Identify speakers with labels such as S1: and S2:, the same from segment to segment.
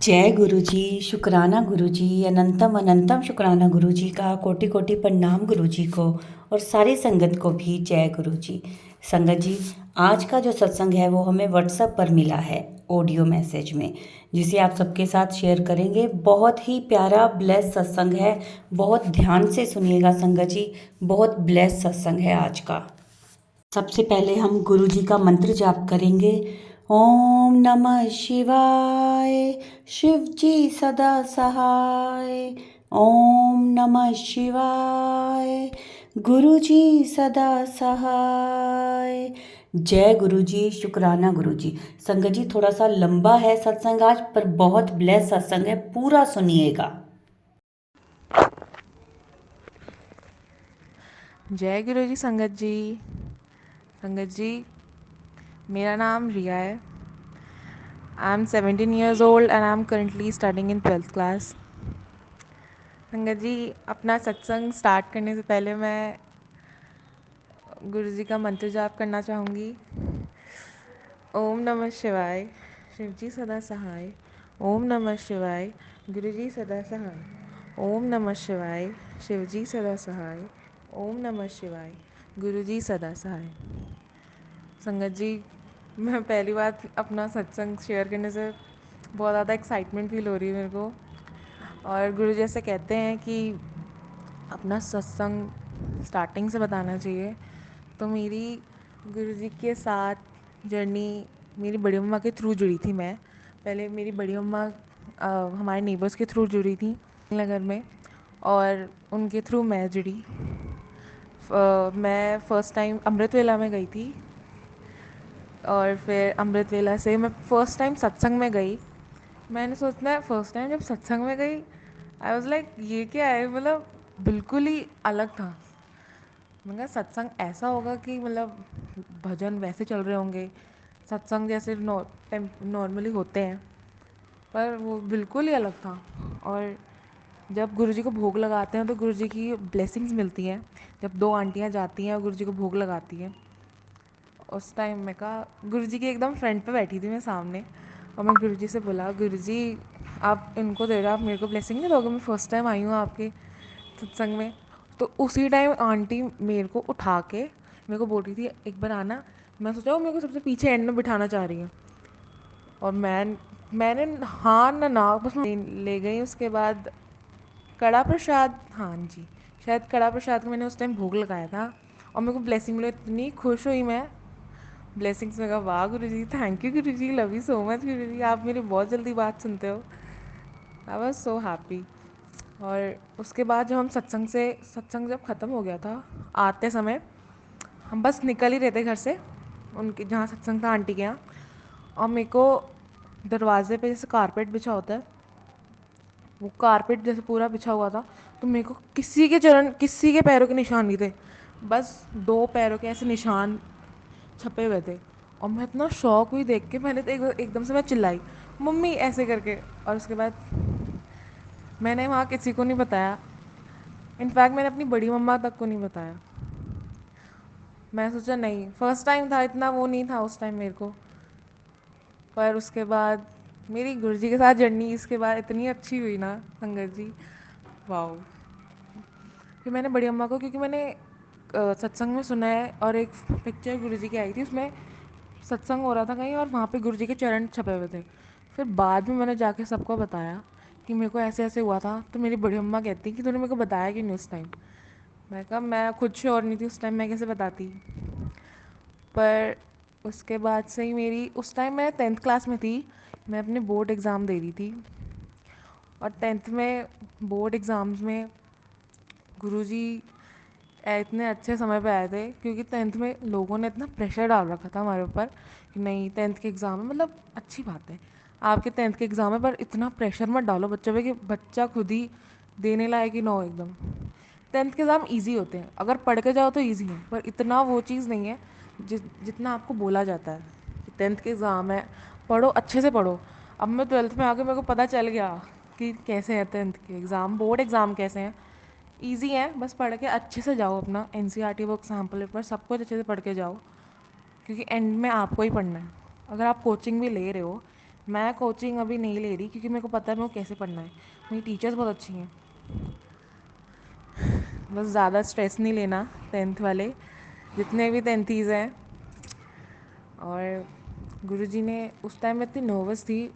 S1: जय गुरु जी। शुक्राना गुरु जी। अनंतम अनंतम शुक्राना गुरु जी का। कोटि कोटि प्रणाम गुरु जी को और सारी संगत को भी जय गुरु जी। संगत जी, आज का जो सत्संग है वो हमें व्हाट्सएप पर मिला है ऑडियो मैसेज में, जिसे आप सबके साथ शेयर करेंगे। बहुत ही प्यारा ब्लेस सत्संग है। बहुत ध्यान से सुनिएगा संगत जी। बहुत ब्लेस सत्संग है आज का। सबसे पहले हम गुरु जी का मंत्र जाप करेंगे। ओम नमः शिवाय। शिव जी सदा सहाय। ओम नमः शिवाय। गुरु जी सदा सहाय। जय गुरु जी। शुक्राना गुरु जी। संगत जी, थोड़ा सा लंबा है सत्संग आज, पर बहुत ब्लेस सत्संग है, पूरा सुनिएगा।
S2: जय गुरु जी। संगत जी, मेरा नाम रिया है। I am 17 years old and I am currently studying in 12th class। संगत जी, अपना सत्संग स्टार्ट करने से पहले मैं गुरु जी का मंत्र जाप करना चाहूँगी। ओम नमः शिवाय। शिव जी सदा सहाय। ओम नमः शिवाय। गुरु जी सदा सहाय। ओम नमः शिवाय। शिव जी सदा सहाय। ओम नमः शिवाय। गुरु जी सदा सहाय। संगत जी, मैं पहली बार अपना सत्संग शेयर करने से बहुत ज़्यादा एक्साइटमेंट फील हो रही है मेरे को। और गुरु जी ऐसे कहते हैं कि अपना सत्संग स्टार्टिंग से बताना चाहिए। तो मेरी गुरु जी के साथ जर्नी मेरी बड़ी मम्मा के थ्रू जुड़ी थी। मैं पहले मेरी बड़ी मम्मा हमारे नेबर्स के थ्रू जुड़ी थी नगर में, और उनके थ्रू मैं जुड़ी। मैं फ़र्स्ट टाइम अमृत वेला में गई थी, और फिर अमृत वेला से मैं फ़र्स्ट टाइम सत्संग में गई। मैंने सोचना फ़र्स्ट टाइम जब सत्संग में गई, आई वाज लाइक ये क्या है, मतलब बिल्कुल ही अलग था। मैंने कहा सत्संग ऐसा होगा कि मतलब भजन वैसे चल रहे होंगे, सत्संग जैसे नॉर्मली होते हैं, पर वो बिल्कुल ही अलग था। और जब गुरु जी को भोग लगाते हैं तो गुरु जी की ब्लेसिंग्स मिलती हैं। जब दो आंटियाँ जाती हैं और गुरु जी को भोग लगाती हैं, उस टाइम मैं कहा, गुरु जी के एकदम फ्रंट पे बैठी थी मैं सामने, और मैं गुरु जी से बोला, गुरु जी आप इनको दे रहे हो, आप मेरे को ब्लेसिंग नहीं दोगे? मैं फ़र्स्ट टाइम आई हूँ आपके सत्संग में। तो उसी टाइम आंटी मेरे को उठा के मेरे को बोल रही थी एक बार आना। मैं सोचा वो मेरे को सबसे पीछे एंड में बिठाना चाह रही है, और मैंने हाँ ना बस ले गई। उसके बाद कड़ा प्रसाद, हाँ जी, शायद कड़ा प्रसाद का मैंने उस टाइम भोग लगाया था, और मेरे को ब्लेसिंग मिली। इतनी खुश हुई मैं ब्लेसिंग्स में। कहा वाह गुरु जी, thank you Guru ji, love you so much गुरु जी, आप मेरी बहुत जल्दी बात सुनते हो। I was so happy. और उसके बाद जब हम सत्संग जब ख़त्म हो गया था, आते समय हम बस निकल ही रहे थे घर से, उनके जहाँ सत्संग था आंटी के यहाँ। और मेरे को दरवाजे पे जैसे कारपेट बिछा होता है, वो कारपेट जैसे पूरा बिछा हुआ था। तो मेरे को किसी के पैरों के निशान नहीं थे, बस दो पैरों के ऐसे निशान छपे हुए थे। और मैं इतना शॉक हुई देख के, पहले तो एकदम से मैं चिल्लाई मम्मी ऐसे करके। और उसके बाद मैंने वहाँ किसी को नहीं बताया, इनफैक्ट मैंने अपनी बड़ी मम्मा तक को नहीं बताया। मैं सोचा नहीं, फर्स्ट टाइम था, इतना वो नहीं था उस टाइम मेरे को। पर उसके बाद मेरी गुरुजी के साथ जर्नी इसके बाद इतनी अच्छी हुई ना संगत जी, वाओ। फिर मैंने बड़ी अम्मा को, क्योंकि मैंने सत्संग में सुना है, और एक पिक्चर गुरुजी की आई थी, उसमें सत्संग हो रहा था कहीं, और वहाँ पे गुरुजी के चरण छपे हुए थे। फिर बाद में मैंने जाके सबको बताया कि मेरे को ऐसे ऐसे हुआ था। तो मेरी बड़ी अम्मा कहती कि तूने मेरे को बताया कि नहीं उस टाइम? मैं कहा मैं खुद श्योर नहीं थी उस टाइम, मैं कैसे बताती। पर उसके बाद से ही मेरी, उस टाइम मैं 10th क्लास में थी, मैं अपने बोर्ड एग्ज़ाम दे रही थी। और 10th में बोर्ड एग्ज़ाम्स में गुरुजी इतने अच्छे समय पे आए थे, क्योंकि 10th में लोगों ने इतना प्रेशर डाल रखा था हमारे ऊपर कि नहीं 10th के एग्ज़ाम है, मतलब अच्छी बात है आपके 10th के एग्ज़ाम है, पर इतना प्रेशर मत डालो बच्चों पे कि बच्चा खुद ही देने लायक ही ना हो एकदम। 10th के एग्ज़ाम ईजी होते हैं, अगर पढ़ के जाओ तो ईजी है, पर इतना वो चीज़ नहीं है जितना आपको बोला जाता है कि 10th के एग्ज़ाम है, पढ़ो अच्छे से पढ़ो। अब मैं 12th में आके मेरे को पता चल गया कि कैसे हैं 10th के एग्ज़ाम, बोर्ड एग्ज़ाम कैसे हैं। ईजी है, बस पढ़ के अच्छे से जाओ, अपना एनसीईआरटी बुक, सैम्पल पेपर सब कुछ अच्छे से पढ़ के जाओ, क्योंकि एंड में आपको ही पढ़ना है। अगर आप कोचिंग भी ले रहे हो, मैं कोचिंग अभी नहीं ले रही क्योंकि मेरे को पता है मेरे को कैसे पढ़ना है। मेरी टीचर्स बहुत अच्छी हैं। बस ज़्यादा स्ट्रेस नहीं लेना। टेंथ वाले जितने भी टेंथीज़ हैं, और गुरुजी ने, उस टाइम मैं इतनी नर्वस थी।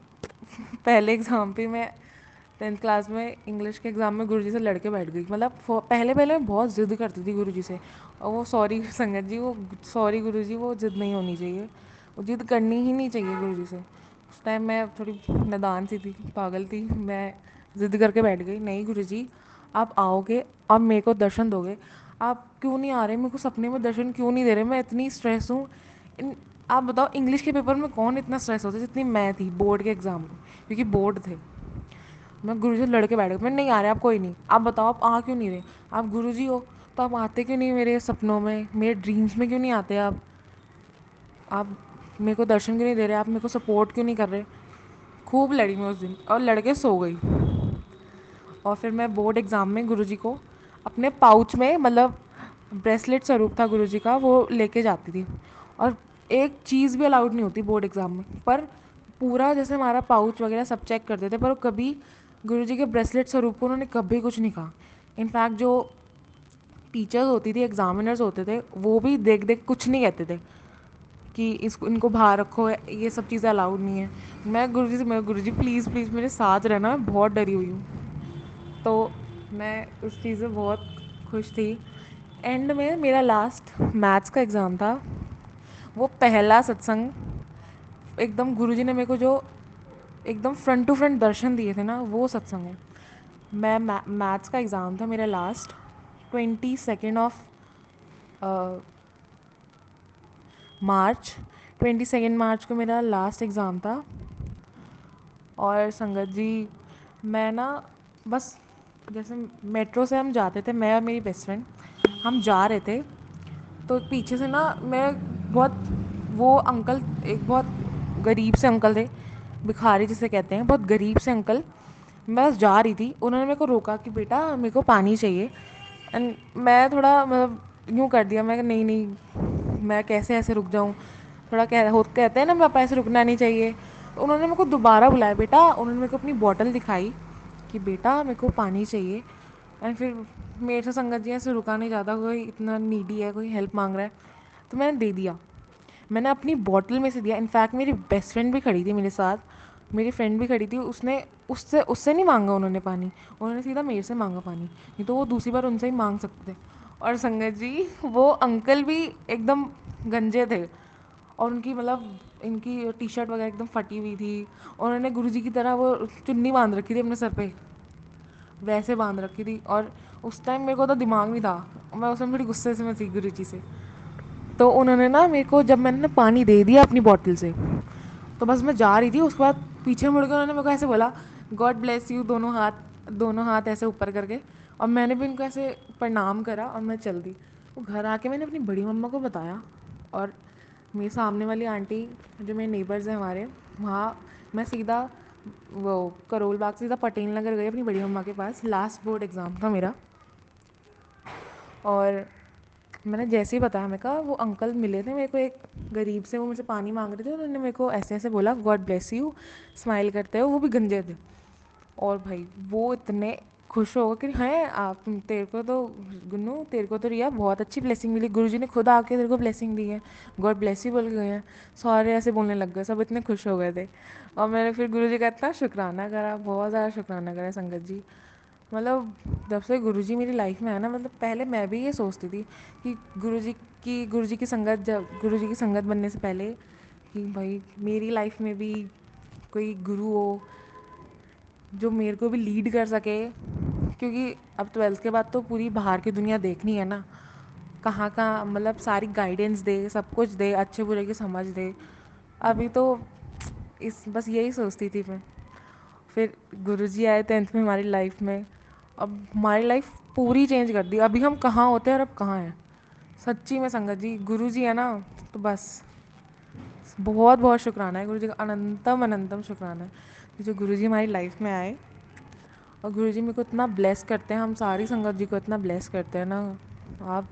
S2: पहले एग्ज़ाम पे मैं टेंथ क्लास में इंग्लिश के एग्ज़ाम में गुरुजी से लड़के बैठ गई। मतलब पहले पहले मैं बहुत ज़िद करती थी गुरुजी से, और वो सॉरी संगत जी, वो सॉरी गुरुजी, वो ज़िद नहीं होनी चाहिए, वो ज़िद करनी ही नहीं चाहिए गुरुजी से। उस टाइम मैं थोड़ी नादान सी थी, पागल थी मैं। ज़िद करके बैठ गई, नहीं गुरुजी आप आओगे, आप मेरे को दर्शन दोगे। आप क्यों नहीं आ रहे, मेरे को सपने में दर्शन क्यों नहीं दे रहे, मैं इतनी स्ट्रेस हूँ। आप बताओ इंग्लिश के पेपर में कौन इतना स्ट्रेस होता है जितनी मैं थी बोर्ड के एग्ज़ाम में, क्योंकि बोर्ड थे। मैं गुरुजी से लड़के बैठ गई, मैं नहीं आ रहे आप, कोई नहीं, आप बताओ आप आ क्यों नहीं रहे। आप गुरुजी हो तो आप आते क्यों नहीं मेरे सपनों में, मेरे ड्रीम्स में क्यों नहीं आते आप मेरे को दर्शन क्यों नहीं दे रहे, आप मेरे को सपोर्ट क्यों नहीं कर रहे। खूब लड़ी मैं उस दिन, और लड़के सो गई। और फिर मैं बोर्ड एग्ज़ाम में गुरुजी को अपने पाउच में, मतलब ब्रेसलेट स्वरूप था गुरुजी का, वो लेके जाती थी। और एक चीज़ भी अलाउड नहीं होती बोर्ड एग्ज़ाम में, पर पूरा जैसे हमारा पाउच वगैरह सब चेक करते थे, पर कभी गुरुजी के ब्रेसलेट स्वरूप को उन्होंने कभी कुछ नहीं कहा। इनफैक्ट जो टीचर्स होती थी, एग्जामिनर्स होते थे, वो भी देख देख कुछ नहीं कहते थे कि इसको, इनको बाहर रखो, ये सब चीज़ें अलाउड नहीं है। मैं गुरुजी प्लीज़ प्लीज़ मेरे साथ रहना, मैं बहुत डरी हुई हूँ। तो मैं उस चीज़ में बहुत खुश थी। एंड में मेरा लास्ट मैथ्स का एग्ज़ाम था। वो पहला सत्संग, एकदम गुरुजी ने मेरे को जो एकदम फ्रंट टू फ्रंट दर्शन दिए थे ना, वो सत्संग है। मैं मैथ्स का एग्ज़ाम था मेरा लास्ट, 22 मार्च, 22 मार्च को मेरा लास्ट एग्ज़ाम था। और संगत जी, मैं ना बस, जैसे मेट्रो से हम जाते थे, मैं और मेरी बेस्ट फ्रेंड, हम जा रहे थे, तो पीछे से ना मैं बहुत, वो अंकल एक बहुत गरीब से अंकल थे, भिखारी जिसे कहते हैं, बहुत गरीब से अंकल। मैं बस जा रही थी, उन्होंने मेरे को रोका कि बेटा मेरे को पानी चाहिए। एंड मैं थोड़ा मतलब यूँ कर दिया, मैं नहीं नहीं मैं कैसे ऐसे रुक जाऊँ, थोड़ा कहते हैं ना पापा ऐसे रुकना नहीं चाहिए। तो उन्होंने मेरे को दोबारा बुलाया, बेटा, उन्होंने मेरे को अपनी बॉटल दिखाई कि बेटा मेरे को पानी चाहिए। एंड फिर मेरे से संगत जी ऐसे रुका नहीं जाता, कोई इतना नीडी है, कोई हेल्प मांग रहा है, तो मैंने दे दिया। मैंने अपनी बॉटल में से दिया। इनफैक्ट मेरी बेस्ट फ्रेंड भी खड़ी थी मेरे साथ, मेरी फ्रेंड भी खड़ी थी, उसने उससे उससे नहीं मांगा उन्होंने पानी, उन्होंने सीधा मेरे से मांगा पानी, नहीं तो वो दूसरी बार उनसे ही मांग सकते थे। और संगत जी, वो अंकल भी एकदम गंजे थे, और उनकी मतलब इनकी टी शर्ट वगैरह एकदम फटी हुई थी। उन्होंने गुरुजी की तरह वो चुन्नी बांध रखी थी अपने सर पे, वैसे बांध रखी थी। और उस टाइम मेरे को तो दिमाग नहीं था, मैं उस टाइम बड़ी गुस्से से मैं थी गुरुजी से। तो उन्होंने ना मेरे को, जब मैंने ना पानी दे दिया अपनी बॉटल से, तो बस मैं जा रही थी, उसके बाद पीछे मुड़ के उन्होंने मेरे को ऐसे बोला, गॉड ब्लेस यू, दोनों हाथ ऐसे ऊपर करके। और मैंने भी उनको ऐसे प्रणाम करा और मैं चल दी। वो घर आके मैंने अपनी बड़ी मम्मा को बताया, और मेरे सामने वाली आंटी, जो मेरे नेबर्स हैं हमारे वहाँ, मैं सीधा वो करोल बाग से सीधा पटेल नगर गई अपनी बड़ी मम्मा के पास। लास्ट बोर्ड एग्ज़ाम था मेरा, और मैंने जैसे ही बताया, मैं कहा वो अंकल मिले थे मेरे को, एक गरीब से, वो मुझसे पानी मांग रहे थे, उन्होंने मेरे को ऐसे ऐसे बोला, गॉड ब्लेस यू, स्माइल करते हो, वो भी गंजे थे। और भाई वो इतने खुश हो गए कि हैं आप, तेरे को तो गुन्नू, तेरे को तो रिया बहुत अच्छी ब्लेसिंग मिली, गुरुजी ने खुद आके तेरे को ब्लेसिंग दी है, गॉड ब्लेस यू बोल के गए हैं। सारे ऐसे बोलने लग गए, सब इतने खुश हो गए थे। और मैंने फिर गुरुजी का इतना शुक्राना करा, बहुत ज़्यादा शुक्राना करा संगत जी। मतलब जब से गुरुजी मेरी लाइफ में है ना, मतलब पहले मैं भी ये सोचती थी कि गुरुजी की संगत, जब गुरुजी की संगत बनने से पहले, कि भाई मेरी लाइफ में भी कोई गुरु हो जो मेरे को भी लीड कर सके, क्योंकि अब ट्वेल्थ के बाद तो पूरी बाहर की दुनिया देखनी है ना, कहाँ कहाँ, मतलब सारी गाइडेंस दे, सब कुछ दे, अच्छे बुरे की समझ दे। अभी तो इस बस यही सोचती थी मैं। फिर गुरुजी आए 10th में हमारी लाइफ में, अब हमारी लाइफ पूरी चेंज कर दी। अभी हम कहाँ होते हैं और अब कहाँ हैं। सच्ची में संगत जी, गुरुजी है ना, तो बस बहुत बहुत शुक्राना है गुरुजी का, अनंतम अनंतम शुक्राना है कि जो गुरुजी हमारी लाइफ में आए। और गुरुजी मेरे को इतना ब्लेस करते हैं, हम सारी संगत जी को इतना ब्लेस करते हैं ना। आप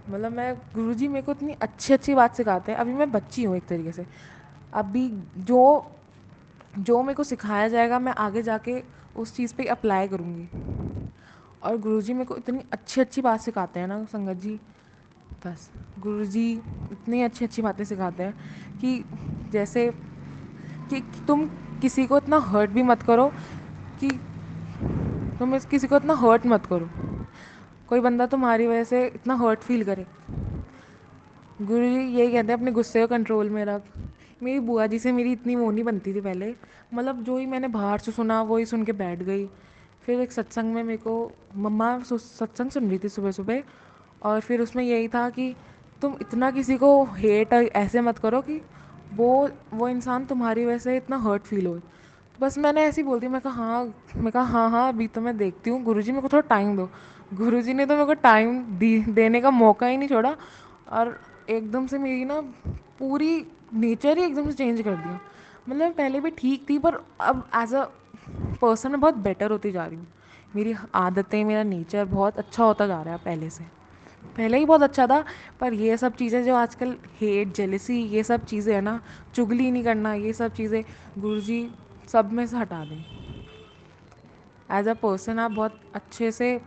S2: मतलब मैं, गुरुजी मेरे को इतनी अच्छी अच्छी बात सिखाते हैं। अभी मैं बच्ची हूँ एक तरीके से, अभी जो जो मेरे को सिखाया जाएगा मैं आगे जाके उस चीज़ पे अप्लाई करूँगी। और गुरुजी मेरे को इतनी अच्छी अच्छी बात सिखाते हैं ना संगत जी, बस गुरुजी इतनी अच्छी अच्छी बातें सिखाते हैं कि जैसे कि तुम किसी को इतना हर्ट भी मत करो, कि किसी को इतना हर्ट मत करो, कोई बंदा तुम्हारी वजह से इतना हर्ट फील करे। गुरुजी यही कहते हैं अपने गुस्से को कंट्रोल में रख। मेरी बुआ जी से मेरी इतनी वो नहीं बनती थी पहले, मतलब जो ही मैंने बाहर से सुना वही सुन के बैठ गई। फिर एक सत्संग में मेरे को मम्मा सत्संग सुन रही थी सुबह सुबह, और फिर उसमें यही था कि तुम इतना किसी को हेट ऐसे मत करो कि वो इंसान तुम्हारी वजह से इतना हर्ट फील हो। बस मैंने ऐसे ही बोल दिया, मैं कहा हाँ हाँ अभी तो मैं देखती हूँ, गुरुजी मेरे को थोड़ा टाइम दो। गुरुजी ने तो मेरे को टाइम देने का मौका ही नहीं छोड़ा, और एकदम से मेरी ना पूरी नेचर ही एकदम से चेंज कर दिया। मतलब पहले भी ठीक थी, पर अब एज अ पर्सन मैं बहुत बेटर होती जा रही हूँ। मेरी आदतें, मेरा नेचर बहुत अच्छा होता जा रहा है पहले से। पहले ही बहुत अच्छा था, पर ये सब चीज़ें जो आजकल हेट, जेलसी, ये सब चीज़ें है ना, चुगली नहीं करना, ये सब चीज़ें गुरुजी सब में से हटा दें। एज अ पर्सन आप बहुत अच्छे से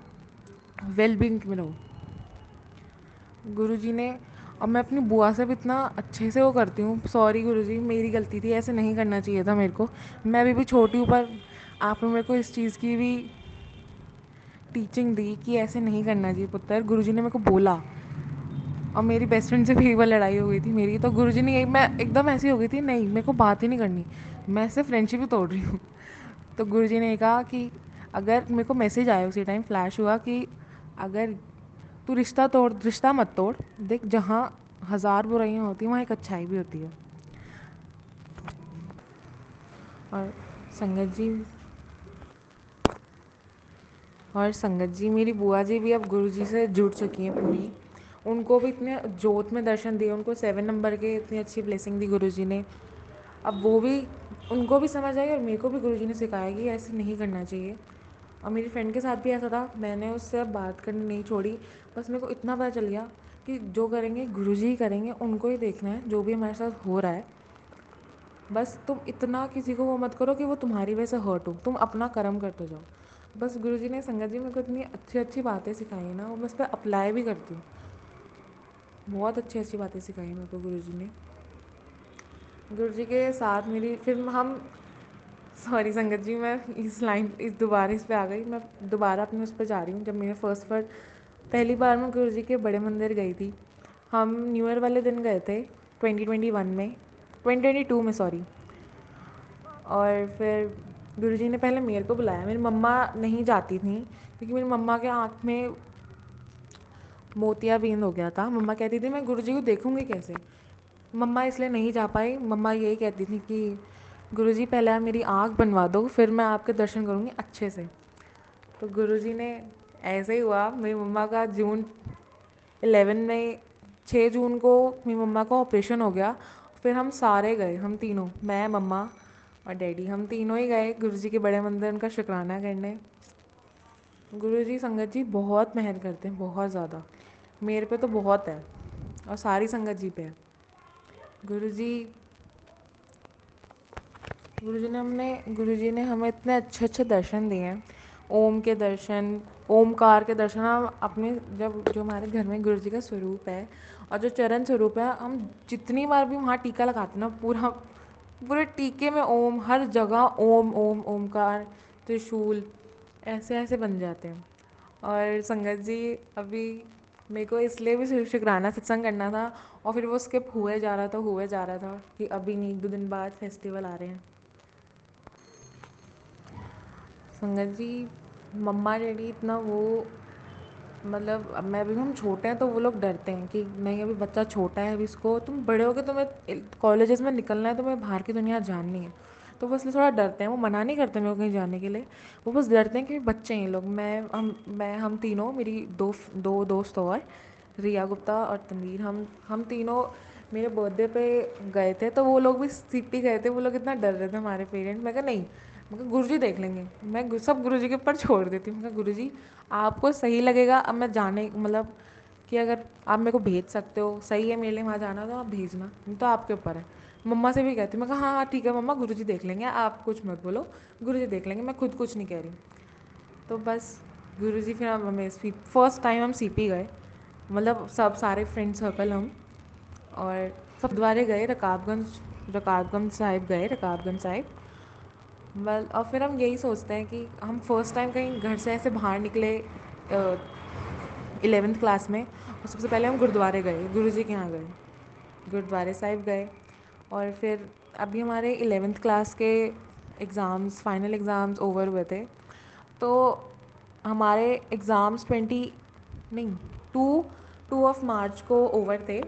S2: वेल बींग में रहो। गुरुजी ने, और मैं अपनी बुआ से भी इतना अच्छे से वो करती हूँ, सॉरी गुरुजी मेरी गलती थी, ऐसे नहीं करना चाहिए था मेरे को, मैं अभी भी छोटी हूँ, पर आपने मेरे को इस चीज़ की भी टीचिंग दी कि ऐसे नहीं करना चाहिए पुत्र। गुरुजी ने मेरे को बोला, और मेरी बेस्ट फ्रेंड से भी एक बार लड़ाई हो गई थी मेरी, तो गुरुजी ने यही, मैं एकदम ऐसी हो गई थी, नहीं मेरे को बात ही नहीं करनी, मैं सिर्फ फ्रेंडशिप ही तोड़ रही हूँ। तो गुरुजी ने कहा कि अगर मेरे को मैसेज आया उसी टाइम फ्लैश हुआ कि अगर तू रिश्ता मत तोड़, देख जहाँ हज़ार बुराइयाँ होती हैं वहाँ एक अच्छाई भी होती है। और संगत जी संगत जी मेरी बुआ जी भी अब गुरु जी से जुड़ चुकी हैं पूरी। उनको भी इतने जोत में दर्शन दिए, उनको 7 नंबर के इतनी अच्छी ब्लेसिंग दी गुरु जी ने। अब वो भी, उनको भी समझ आई, और मेरे को भी गुरु जी ने सिखाया कि ऐसे नहीं करना चाहिए। और मेरी फ्रेंड के साथ भी ऐसा था, मैंने उससे अब बात करनी नहीं छोड़ी। बस मेरे को इतना पता चल गया कि जो करेंगे गुरु जी ही करेंगे, उनको ही देखना है जो भी हमारे साथ हो रहा है। बस तुम इतना किसी को वो मत करो कि वो तुम्हारी वजह से हर्ट हो, तुम अपना कर्म करते जाओ। बस गुरुजी ने, संगत जी मेरे को इतनी अच्छी अच्छी बातें सिखाई है ना, वो मैं उस पर अप्लाई भी करती हूँ। बहुत अच्छी अच्छी बातें सिखाई मेरे को गुरुजी ने। गुरुजी के साथ मेरी फिर हम, सॉरी संगत जी मैं इस दोबारा इस पे आ गई, मैं दोबारा अपने उस पर जा रही हूँ। जब मेरे फर्स्ट पहली बार मैं गुरुजी के बड़े मंदिर गई थी, हम न्यू ईयर वाले दिन गए थे 2021 में, 2022 में सॉरी। और फिर गुरुजी ने पहले मेरे को बुलाया, मेरी मम्मा नहीं जाती थी क्योंकि मेरी मम्मा के आँख में मोतियाबिंद हो गया था। मम्मा कहती थी मैं गुरुजी को देखूँगी कैसे, मम्मा इसलिए नहीं जा पाई। मम्मा यही कहती थी कि गुरुजी पहले आप मेरी आँख बनवा दो, फिर मैं आपके दर्शन करूँगी अच्छे से। तो गुरुजी ने, ऐसे ही हुआ, मेरी मम्मा का जून 11 में, 6 जून को मेरी मम्मा का ऑपरेशन हो गया। फिर हम सारे गए, हम तीनों, मैं, मम्मा और डैडी, हम तीनों ही गए गुरुजी के बड़े मंदिर उनका शुक्राना करने। गुरुजी संगत जी बहुत मेहर करते हैं, बहुत ज़्यादा, मेरे पे तो बहुत है, और सारी संगत जी पे है। गुरुजी गुरुजी ने हमें इतने अच्छे अच्छे दर्शन दिए हैं, ओम के दर्शन, ओमकार के दर्शन। हम अपने, जब जो हमारे घर में गुरुजी का स्वरूप है और जो चरण स्वरूप है, हम जितनी बार भी वहाँ टीका लगाते हैं ना, पूरे टीके में ओम, हर जगह ओम ओम ओमकार, त्रिशूल, ऐसे ऐसे बन जाते हैं। और संगत जी अभी मेरे को इसलिए भी शुक्राना सत्संग करना था, और फिर वो स्किप हुए जा रहा था कि अभी नहीं, 2 दिन बाद फेस्टिवल आ रहे हैं। संगत जी मम्मा डैडी इतना वो, मतलब अब मैं अभी, हम छोटे हैं तो वो लोग डरते हैं कि नहीं अभी बच्चा छोटा है, अभी इसको, तुम बड़े हो गए, तुम्हें कॉलेजेस में निकलना है, तुम्हें बाहर की दुनिया जाननी है। तो वो इसलिए थोड़ा डरते हैं, वो मना नहीं करते मेरे को कहीं जाने के लिए, वो बस डरते हैं कि बच्चे हैं ये लोग। हम तीनों, मेरी दो दोस्त और, रिया गुप्ता और तनवीर, हम तीनों मेरे बर्थडे पे गए थे, तो वो लोग भी सिटी गए थे। वो लोग इतना डर रहे थे हमारे पेरेंट्स। मैं कहा नहीं, मैं कहा गुरुजी देख लेंगे, मैं सब गुरुजी के ऊपर छोड़ देती हूँ। मैं कहा गुरुजी आपको सही लगेगा, अब मैं जाने, मतलब कि अगर आप मेरे को भेज सकते हो, सही है मेरे लिए वहाँ जाना, तो आप भेजना, नहीं तो आपके ऊपर है। मम्मा से भी कहती हूँ, मैं कहा हाँ हाँ ठीक है मम्मा, गुरुजी देख लेंगे, आप कुछ मत बोलो, गुरुजी देख लेंगे, मैं खुद कुछ नहीं कह रही। तो बस गुरुजी फिर हम हमें फर्स्ट टाइम हम सीपी गए, मतलब सब सारे फ्रेंड सर्कल हम, और सब गुरुद्वारे गए, रकाबगंज साहिब गए, रकाबगंज साहिब। वेल और फिर हम यही सोचते हैं कि हम फर्स्ट टाइम कहीं घर से ऐसे बाहर निकले 11th क्लास में, और सबसे पहले हम गुरुद्वारे गए, गुरुजी के यहाँ गए, गुरुद्वारे साहिब गए। और फिर अभी हमारे 11th क्लास के एग्ज़ाम्स, फाइनल एग्ज़ाम्स ओवर हुए थे, तो हमारे एग्ज़ाम्स 20 नहीं 2 2 ऑफ मार्च को ओवर थे।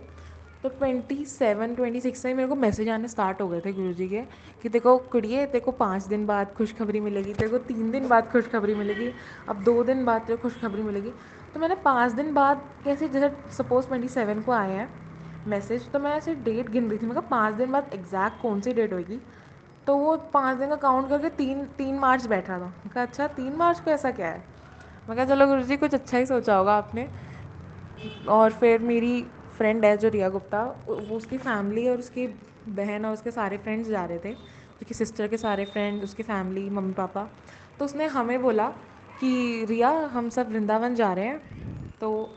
S2: तो 27 26 से मेरे को मैसेज आने स्टार्ट हो गए थे गुरुजी के कि देखो कुड़िए, तेरे को 5 दिन बाद खुशखबरी मिलेगी, तेरे को 3 दिन बाद खुशखबरी मिलेगी, अब 2 दिन बाद तेरे को खुशखबरी मिलेगी। तो मैंने 5 दिन बाद कैसे, जैसे सपोज़ 27 को आए हैं मैसेज, तो मैं ऐसे डेट गिन रही थी, मैं कहा 5 दिन बाद एग्जैक्ट कौन सी डेट होगी। तो वो 5 दिन का काउंट करके 3 मार्च बैठ रहा था। मैं कहा अच्छा 3 मार्च को ऐसा क्या है। मैं कहा चलो गुरुजी कुछ अच्छा ही सोचा होगा आपने। और फिर मेरी फ्रेंड है जो रिया गुप्ता, वो उसकी फैमिली और उसकी बहन और उसके सारे फ्रेंड्स जा रहे थे, उसकी सिस्टर के सारे फ्रेंड्स, उसकी फैमिली, मम्मी पापा। तो उसने हमें बोला कि रिया हम सब वृंदावन जा रहे हैं, तो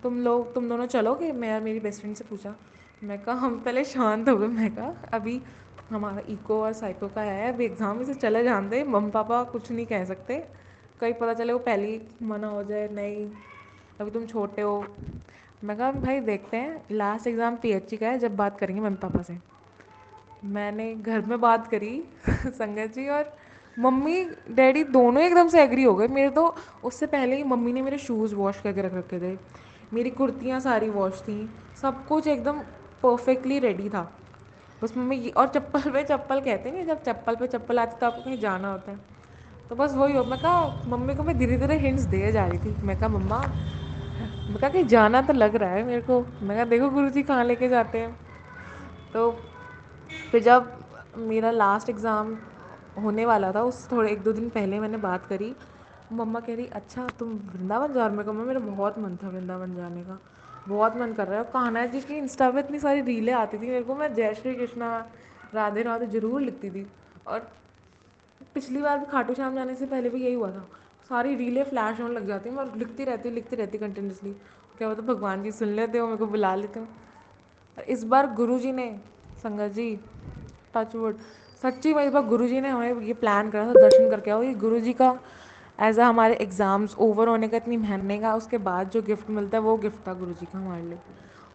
S2: तुम दोनों चलोगे। मैं और मेरी बेस्ट फ्रेंड से पूछा। मैं कहा हम पहले शांत हो गए, मैं कहा अभी हमारा इको और साइको का है, अभी एग्ज़ाम में से चले जान दे, मम्मी पापा कुछ नहीं कह सकते, कहीं पता चले वो पहले ही मना हो जाए, नहीं अभी तुम छोटे हो। मैं कहा भाई देखते हैं, लास्ट एग्ज़ाम पीएचई का है, जब बात करेंगे मम्मी पापा से। मैंने घर में बात करी संगत जी, और मम्मी डैडी दोनों एकदम से एग्री हो गए मेरे तो। उससे पहले ही मम्मी ने मेरे शूज़ वॉश करके रख रखे थे, मेरी कुर्तियाँ सारी वॉश थी, सब कुछ एकदम परफेक्टली रेडी था। बस मम्मी और चप्पल पे चप्पल कहते हैं, जब चप्पल पे चप्पल आती तो आपको कहीं जाना होता है, तो बस वही हो। मैं कहा मम्मी को मैं धीरे धीरे हिंट्स दे जा रही थी, मैं कहा मम्मा, मैं कहा कहीं जाना तो लग रहा है मेरे को, मैं कहा देखो गुरुजी कहाँ लेके जाते हैं। तो फिर जब मेरा लास्ट एग्ज़ाम होने वाला था, उस थोड़े 1 2 दिन पहले मैंने बात करी, मम्मा कह रही अच्छा तुम वृंदावन जा रहे हो। मैं कहा मम्मा मेरा बहुत मन था वृंदावन जाने का, बहुत मन कर रहा है। और कान्हा जी की इंस्टा पे इतनी सारी रीलें आती थी मेरे को, मैं जय श्री कृष्णा राधे राधे ज़रूर लिखती थी। और पिछली बार भी खाटू श्याम जाने से पहले भी यही हुआ था, सारी रीलें फ्लैश होने लग जाती हैं, मैं लिखती रहती कंटिन्यूसली, क्या पता भगवान जी सुन लेते हो, मेरे को बुला लेते हो। और इस बार गुरुजी ने, संगत जी टचवुड, सच्ची में इस बार गुरुजी ने हमें ये प्लान करा था दर्शन करके आओ। ये गुरुजी का एज अ हमारे एग्ज़ाम्स ओवर होने का, इतनी मेहनत का उसके बाद जो गिफ्ट मिलता है, वो गिफ्ट था गुरुजी का हमारे लिए।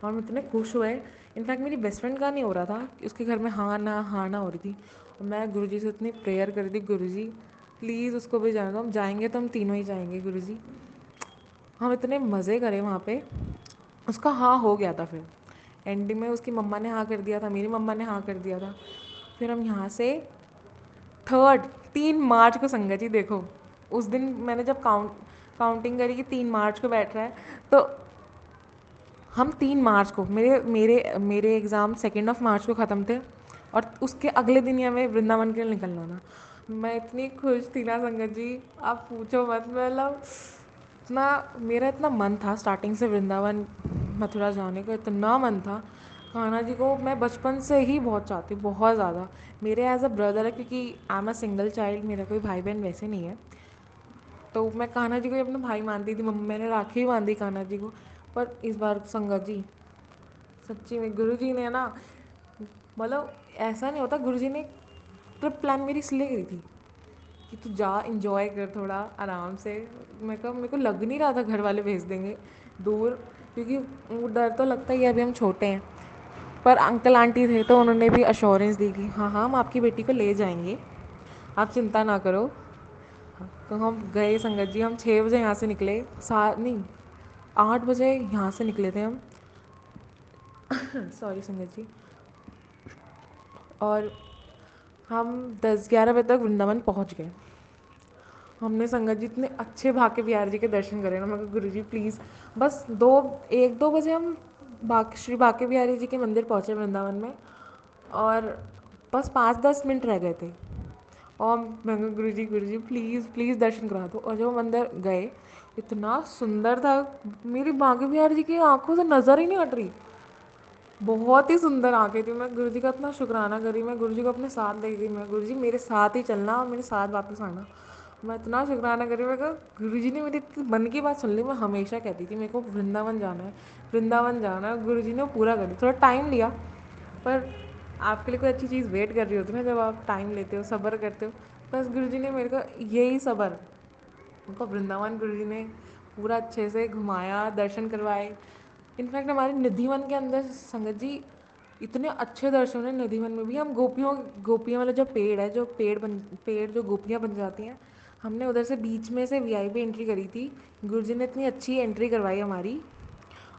S2: और हम इतने खुश हुए। इनफैक्ट मेरी बेस्ट फ्रेंड का नहीं हो रहा था कि उसके घर में हाँ ना हो रही थी, और मैं गुरुजी से इतनी प्रेयर कर रही थी, गुरुजी प्लीज़ उसको भी जाने दो, हम जाएंगे तो हम तीनों ही जाएंगे गुरुजी। हम इतने मज़े करे वहाँ पे। उसका हाँ हो गया था, फिर एंडिंग में उसकी मम्मा ने हाँ कर दिया था, मेरी मम्मा ने हाँ कर दिया था। फिर हम यहाँ से 3 मार्च को, संगत जी देखो उस दिन मैंने जब काउंटिंग करी कि 3 मार्च को बैठ रहा है, तो हम 3 मार्च को, मेरे मेरे मेरे एग्ज़ाम 2 मार्च को ख़त्म थे, और उसके अगले दिन ही हमें वृंदावन के लिए निकलना था। मैं इतनी खुश थी ना संगत जी, आप पूछो मत। मतलब इतना, मेरा इतना मन था स्टार्टिंग से वृंदावन मथुरा जाने का, इतना मन था। कान्हा जी को मैं बचपन से ही बहुत चाहती हूँ, बहुत ज़्यादा। मेरे एज अ ब्रदर है, क्योंकि I am a single child, मेरा कोई भाई बहन वैसे नहीं है, तो मैं कान्हा जी को ही अपना भाई मानती थी। मम्मी मैंने राखी बांधी कान्हा जी को। पर इस बार संगत जी सच्ची में गुरु जी ने ना, मतलब ऐसा नहीं होता, गुरु जी ने ट्रिप प्लान मेरी इसलिए करी थी कि तू जा इंजॉय कर थोड़ा आराम से। मैं कहा मेरे को लग नहीं रहा था घर वाले भेज देंगे दूर, क्योंकि वो डर तो लगता ही है, अभी हम छोटे हैं। पर अंकल आंटी थे तो उन्होंने भी अश्योरेंस दी कि हाँ हाँ हम आपकी बेटी को ले जाएंगे, आप चिंता ना करो। तो हम गए संगत जी, हम 6 बजे यहाँ से निकले, 8 बजे यहाँ से निकले थे हम सॉरी संगत जी। और हम 10 11 बजे तक वृंदावन पहुँच गए। हमने संगत जी इतने अच्छे भाग्य बिहार जी के दर्शन करे ना, मैं गुरु जी प्लीज़, बस 1 2 बजे हम श्री बाके बिहारी जी के मंदिर पहुँचे वृंदावन में, और बस 5 10 मिनट रह गए थे। और मैं गुरु जी प्लीज़ प्लीज़ दर्शन करा दो। और जब हम अंदर गए, इतना सुंदर था, मेरी बाके बिहारी जी की आंखों से नज़र ही नहीं हट रही। बहुत ही सुंदर आंखें थी। मैं गुरुजी का इतना शुक्राना करी, मैं गुरुजी को अपने साथ ले गई, मैं गुरुजी मेरे साथ ही चलना और मेरे साथ वापस आना। मैं इतना शुक्राना करी, मैं कहा गुरुजी ने मेरी इतनी मन की बात सुन ली। मैं हमेशा कहती थी मेरे को वृंदावन जाना है, वृंदावन जाना है, गुरुजी ने वो पूरा कर दिया। थोड़ा टाइम लिया, पर आपके लिए कोई अच्छी चीज़ वेट कर रही होती है ना, जब आप टाइम लेते हो, सब्र करते हो। बस गुरुजी ने मेरे को यही सब्र, उनको वृंदावन गुरुजी ने पूरा अच्छे से घुमाया, दर्शन करवाए। इनफैक्ट हमारे निधिवन के अंदर संगत जी इतने अच्छे दर्शन हैं। निधिवन में भी हम गोपियों वाला जो पेड़ है, जो पेड़ जो गोपियाँ बन जाती हैं, हमने उधर से बीच में से वीआईपी एंट्री करी थी। गुरुजी ने इतनी अच्छी एंट्री करवाई हमारी,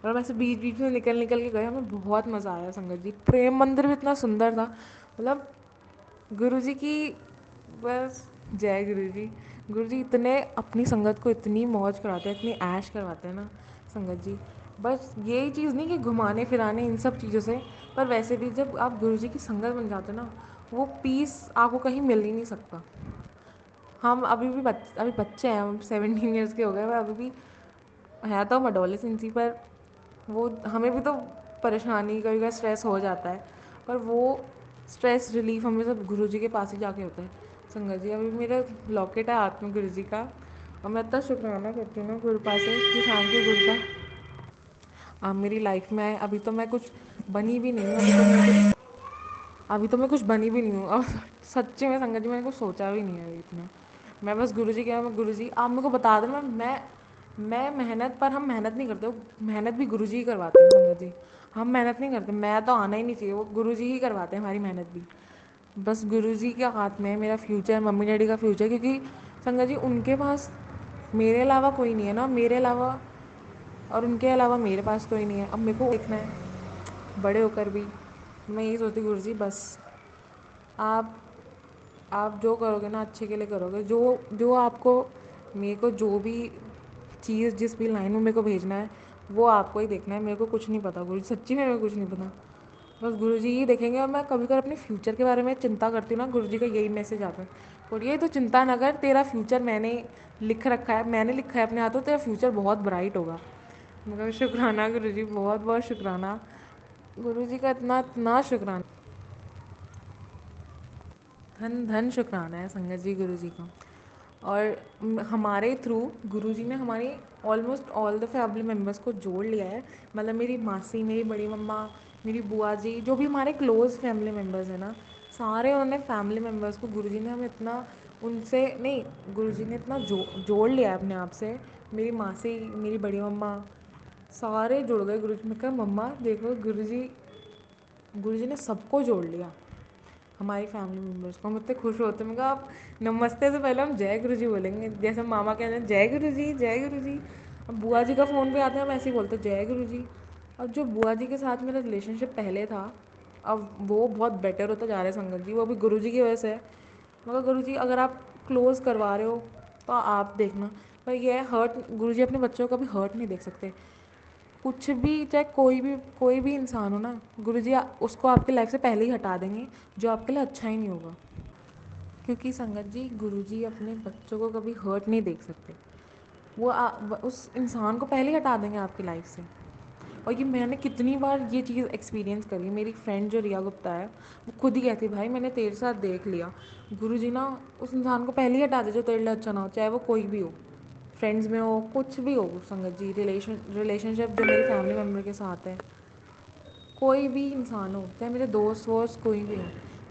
S2: और हम ऐसे बीच बीच में निकल निकल के गए। हमें बहुत मज़ा आया संगत जी। प्रेम मंदिर भी इतना सुंदर था, मतलब गुरुजी की बस जय गुरुजी। गुरुजी इतने अपनी संगत को इतनी मौज कराते हैं, इतनी ऐश करवाते हैं ना संगत जी। बस यही चीज़ नहीं कि घुमाने फिराने इन सब चीज़ों से, पर वैसे भी जब आप गुरुजी की संगत बन जाते हो ना, वो पीस आपको कहीं मिल ही नहीं सकता। हम अभी बच्चे हैं, हम 17 ईयर्स के हो गए, पर अभी भी है तो हम एडोलेसेंस ही, पर वो हमें भी तो परेशानी कभी कभी स्ट्रेस हो जाता है, पर वो स्ट्रेस रिलीफ हमें सब गुरु जी के पास ही जाके होता है संगत जी। अभी मेरा लॉकेट है हाथ में गुरु जी का, और मैं इतना शुक्राना करती हूँ ना गुरुपा से कि थैंक यू गुरुपा, आप मेरी लाइफ में आए। अभी तो मैं कुछ बनी भी नहीं हूँ, अभी तो मैं कुछ बनी भी नहीं हूँ, और सच्ची में संगत जी मैंने कुछ सोचा भी नहीं है अभी इतना। मैं बस गुरु जी क्या, मैं गुरु जी आप मेरे को बता देना। मैं मेहनत, पर हम मेहनत नहीं करते, मेहनत भी गुरु जी ही करवाते हैं संगत जी। हम मेहनत नहीं करते, मैं तो आना ही नहीं चाहिए, वो गुरु जी ही करवाते हैं हमारी मेहनत भी। बस गुरु जी के हाथ में है मेरा फ्यूचर, मम्मी डैडी का फ्यूचर, क्योंकि संगत जी उनके पास मेरे अलावा कोई नहीं है ना, मेरे अलावा और उनके अलावा मेरे पास कोई नहीं है। अब मेरे को देखना है बड़े होकर भी। मैं यही सोचती गुरु जी, बस आप आप जो करोगे ना अच्छे के लिए करोगे। जो जो आपको, मेरे को जो भी चीज़ जिस भी लाइन में मेरे को भेजना है, वो आपको ही देखना है। मेरे को कुछ नहीं पता गुरु जी, सच्ची में मेरे को कुछ नहीं पता। बस गुरु जी ही देखेंगे। और मैं कभी कभी अपने फ्यूचर के बारे में चिंता करती हूँ ना, गुरु जी का यही मैसेज आता है, बोलिए तो चिंता न कर, तेरा फ्यूचर मैंने लिख रखा है, मैंने लिखा है अपने हाथों, तेरा फ्यूचर बहुत ब्राइट होगा। मगर शुक्राना गुरु जी, बहुत बहुत शुक्राना गुरु जी का, इतना इतना शुक्राना, धन धन शुक्राना है संगत जी गुरु जी का। और हमारे थ्रू गुरुजी ने हमारी almost all the family members को जोड़ लिया है। मतलब मेरी मासी, मेरी बड़ी मम्मा, मेरी बुआ जी, जो भी हमारे क्लोज़ फैमिली मेम्बर्स हैं ना, सारे उन्होंने फैमिली मेम्बर्स को गुरुजी ने हमें इतना, उनसे नहीं, गुरुजी ने इतना जोड़ लिया है अपने आप से। मेरी मासी, मेरी बड़ी मम्मा, सारे जुड़ गए गुरुजी। मैं कहा मम्मा देखो, गुरुजी ने सबको जोड़ लिया, हमारी फैमिली मेम्बर्स को। हम इतने खुश होते हैं। मैं कहा आप नमस्ते से पहले हम जय गुरु जी बोलेंगे, जैसे मामा कहते हैं जय गुरु जी, जय गुरु जी। अब बुआ जी का फ़ोन पे आते हैं, हम ऐसे ही बोलते हैं जय गुरु जी। अब जो बुआ जी के साथ मेरा रिलेशनशिप पहले था, अब वो बहुत बेटर होता जा रहा है संगत जी, वो भी गुरु जी की वजह से है। मगर गुरु जी अगर आप क्लोज़ करवा रहे हो तो आप देखना, पर ये हर्ट, गुरु जी अपने बच्चों को भी हर्ट नहीं देख सकते। कुछ भी, चाहे कोई भी इंसान हो ना, गुरुजी उसको आपकी लाइफ से पहले ही हटा देंगे, जो आपके लिए अच्छा ही नहीं होगा। क्योंकि संगत जी गुरुजी अपने बच्चों को कभी हर्ट नहीं देख सकते। उस इंसान को पहले ही हटा देंगे आपकी लाइफ से। और ये मैंने कितनी बार ये चीज़ एक्सपीरियंस करी है। मेरी फ्रेंड जो रिया गुप्ता है, वो खुद ही कहती है भाई मैंने तेरे साथ देख लिया, गुरुजी ना उस इंसान को पहले ही हटा दे जो तेरे लिए अच्छा ना हो, चाहे वो कोई भी हो, फ्रेंड्स में हो, कुछ भी हो संगत जी, रिलेशनशिप जो मेरी फैमिली मेम्बर के साथ है, कोई भी इंसान हो, चाहे मेरे दोस्त वोस्त कोई भी हो,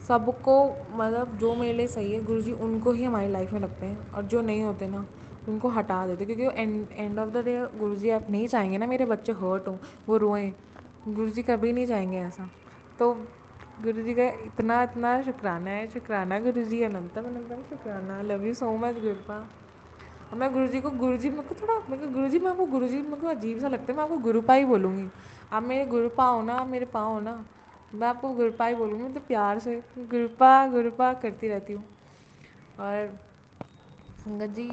S2: सबको, मतलब जो मेरे लिए सही है गुरुजी उनको ही हमारी लाइफ में रखते हैं, और जो नहीं होते ना उनको हटा देते। क्योंकि एंड ऑफ द डे गुरुजी आप नहीं चाहेंगे ना मेरे बच्चे हर्ट हों, वो रोएं, गुरुजी कभी नहीं चाहेंगे ऐसा। तो गुरुजी का इतना इतना शुक्राना है, शुक्राना गुरुजी, अनंतम अनंतम शुक्राना। Love you so much गुरुपा। और मैं गुरुजी को, गुरुजी मेरे को थोड़ा, मेरे को गुरुजी, मैं आपको गुरुजी मेरे को अजीब सा लगता है, मैं आपको गुरुपा ही बोलूँगी। आप मेरे गुरुपा हो ना, आप मेरे पाँव हो ना, मैं आपको गुरुपा ही बोलूँगी। मैं तो प्यार से गुरुपा गुरुपा करती रहती हूँ। और संगत जी,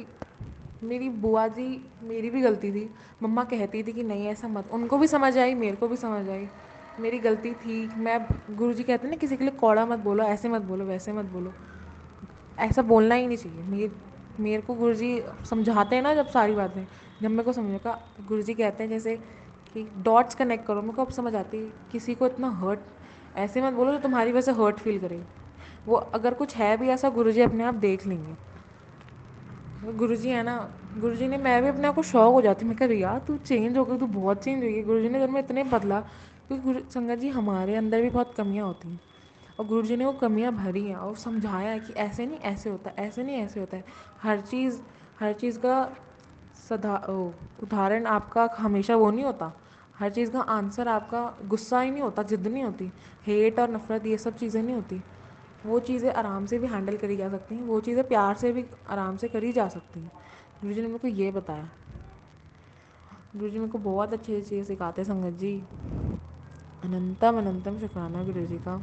S2: मेरी बुआ जी, मेरी भी गलती थी। मम्मा कहती थी कि नहीं ऐसा मत, उनको भी समझ आई, मेरे को भी समझ आई, मेरी गलती थी। मैं, गुरुजी कहते हैं ना किसी के लिए कौड़ा मत बोलो, ऐसे मत बोलो, वैसे मत बोलो, ऐसा बोलना ही नहीं चाहिए। मेरे को गुरुजी समझाते हैं ना जब सारी बातें, जब मेरे को समझ का, गुरुजी कहते हैं जैसे कि डॉट्स कनेक्ट करो। मेरे को अब समझ आती है किसी को इतना हर्ट ऐसे मत बोलो जो तुम्हारी वजह से हर्ट फील करे। वो अगर कुछ है भी ऐसा, गुरुजी अपने आप देख लेंगे। गुरुजी है ना, गुरुजी ने, मैं भी अपने आप को शौक हो जाती, मैं कह रही यार तू चेंज हो गई, तू बहुत चेंज हो गई। गुरुजी ने जब मैं इतने बदला, क्योंकि संगत जी हमारे अंदर भी बहुत कमियाँ होती हैं, और गुरुजी ने वो कमियाँ भरी हैं और समझाया है कि ऐसे नहीं ऐसे होता है, ऐसे नहीं ऐसे होता है। हर चीज़ का उदाहरण आपका हमेशा वो नहीं होता। हर चीज़ का आंसर आपका गुस्सा ही नहीं होता, जिद नहीं होती, हेट और नफरत, ये सब चीज़ें नहीं होती। वो चीज़ें आराम से भी हैंडल करी जा सकती हैं, वो चीज़ें प्यार से भी आराम से करी जा सकती हैं। गुरुजी ने मेरे को ये बताया। गुरुजी मेरे को बहुत अच्छी चीज़ें सिखाते हैं संगत जी। अनंतम अनंतम शुक्राना गुरुजी का।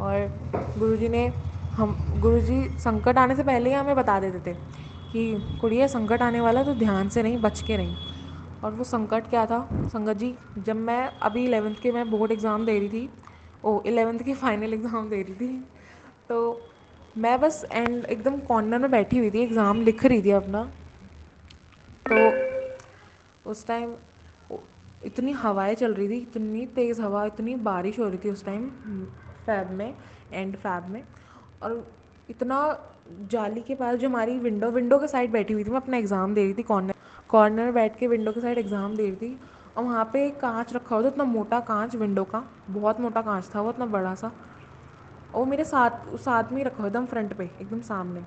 S2: और गुरुजी ने हम गुरुजी संकट आने से पहले ही हमें बता देते थे कि कुड़िया संकट आने वाला तो ध्यान से नहीं, बच के नहीं। और वो संकट क्या था संगत जी, जब मैं अभी 11th के मैं बोर्ड एग्ज़ाम दे रही थी, 11th की फाइनल एग्ज़ाम दे रही थी, तो मैं बस एंड एकदम कॉर्नर में बैठी हुई थी, एग्ज़ाम लिख रही थी अपना। तो उस टाइम इतनी हवाएं चल रही थी, इतनी तेज़ हवा, इतनी बारिश हो रही थी उस टाइम, फैब में, एंड फैब में। और इतना जाली के पास जो हमारी विंडो के साइड बैठी हुई थी, मैं अपना एग्ज़ाम दे रही थी, कॉर्नर में बैठ के विंडो के साइड एग्ज़ाम दे रही थी। और वहाँ पे एक कांच रखा हुआ था, इतना मोटा कांच विंडो का, बहुत मोटा कांच था वो, इतना बड़ा सा। और वो मेरे साथ साथ में ही रखा हुआ एकदम फ्रंट पे, एकदम सामने।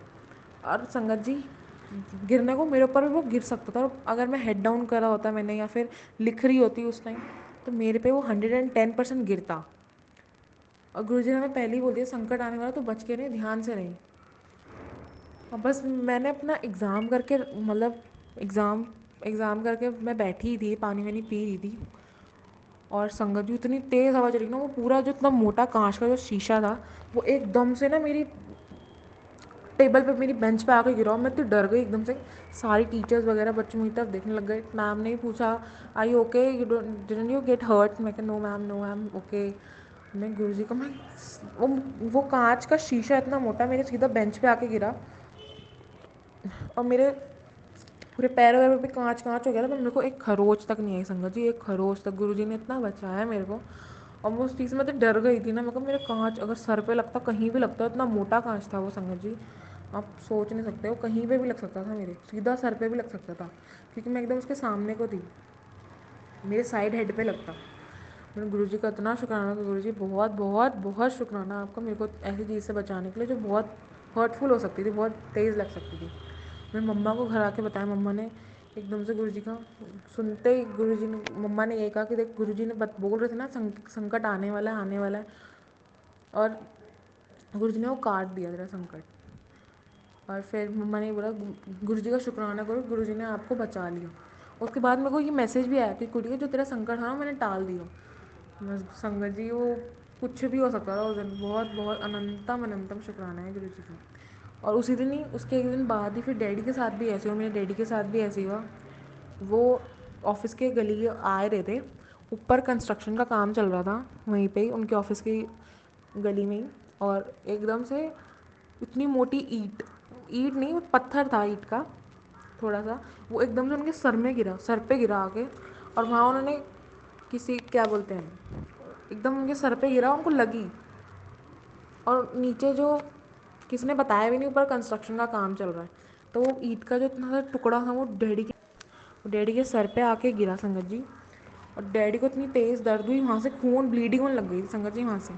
S2: और संगत जी गिरने को मेरे ऊपर भी वो गिर सकता था, अगर मैं हेड डाउन करा होता मैंने, या फिर लिख रही होती उस टाइम, तो मेरे पे वो 110% गिरता। और गुरुजी ने हमें पहले ही बोल दिया संकट आने वाला तो बच के रहे, ध्यान से रहे। और बस मैंने अपना एग्ज़ाम करके, मतलब एग्ज़ाम एग्ज़ाम करके मैं बैठी ही थी, पानी वानी पी रही थी। और संगत जी इतनी तेज़ हवा चली ना, वो पूरा जो इतना मोटा कांच का जो शीशा था, वो एकदम से ना मेरी टेबल पे, मेरी बेंच पे आके गिरा। मैं तो डर गई एकदम से। सारी टीचर्स वगैरह बच्चों मेरी तरफ देखने लग गए। मैम ने भी पूछा I you okay, you didn't you get hurt. मैं कहा no ma'am, no ma'am, okay. मैं गुरुजी को, मैं वो वो कांच का शीशा इतना मोटा मेरे सीधा बेंच पे आके गिरा, और मेरे पूरे पैर वगैरह पे कांच कांच हो गया था, पर मेरे को एक खरोच तक नहीं आई संगत जी, एक खरोच तक। गुरुजी ने इतना बचाया मेरे को। और मैं उस चीज़ में तो डर गई थी ना, मेरे को, मेरे कांच अगर सर पे लगता, कहीं भी लगता, इतना मोटा कांच था वो संगत जी, आप सोच नहीं सकते। वो कहीं पे भी लग सकता था, मेरे सीधा सर पे भी लग सकता था, क्योंकि मैं एकदम उसके सामने को थी, मेरे साइड हेड पे लगता। मैंने गुरुजी का इतना शुक्राना कि गुरुजी बहुत बहुत बहुत शुक्राना आपका, मेरे को ऐसी चीज़ से बचाने के लिए जो बहुत हर्टफुल हो सकती थी, बहुत तेज़ लग सकती थी। मैंने मम्मा को घर आके बताया, मम्मा ने एकदम से गुरुजी का सुनते ही, गुरुजी ने, मम्मा ने ये कहा कि देख गुरुजी ने बोल रहे थे ना संकट आने वाला है, आने वाला है, और गुरुजी ने वो काट दिया तेरा संकट। और फिर मम्मा ने बोला गुरुजी का शुक्राना करो, गुरुजी ने आपको बचा लिया। उसके बाद मेरे को ये मैसेज भी आया कि कुड़िया जो तेरा संकट था ना, मैंने टाल दिया। बस संगत जी वो कुछ भी हो सकता था उस दिन। बहुत बहुत अनंतम अनंतम शुक्राना है गुरुजी का। और उसी दिन ही, उसके एक दिन बाद ही फिर डैडी के साथ भी ऐसे हुआ, मेरे डैडी के साथ भी ऐसे हुआ। वो ऑफिस के गली आ रहे थे, ऊपर कंस्ट्रक्शन का काम चल रहा था वहीं पे ही, उनके ऑफिस की गली में ही। और एकदम से इतनी मोटी ईंट, ईंट नहीं, वो पत्थर था ईंट का थोड़ा सा, वो एकदम से उनके सर में गिरा, सर पे गिरा आके। और वहाँ उन्होंने किसी, क्या बोलते हैं, एकदम उनके सर पे गिरा, उनको लगी। और नीचे जो, किसी ने बताया भी नहीं, ऊपर कंस्ट्रक्शन का काम चल रहा है, तो वो ईंट का जो इतना सा टुकड़ा था वो डैडी के सर पे आके गिरा संगत जी। और डैडी को इतनी तेज़ दर्द हुई, वहाँ से खून ब्लीडिंग होने लग गई संगत जी वहाँ से।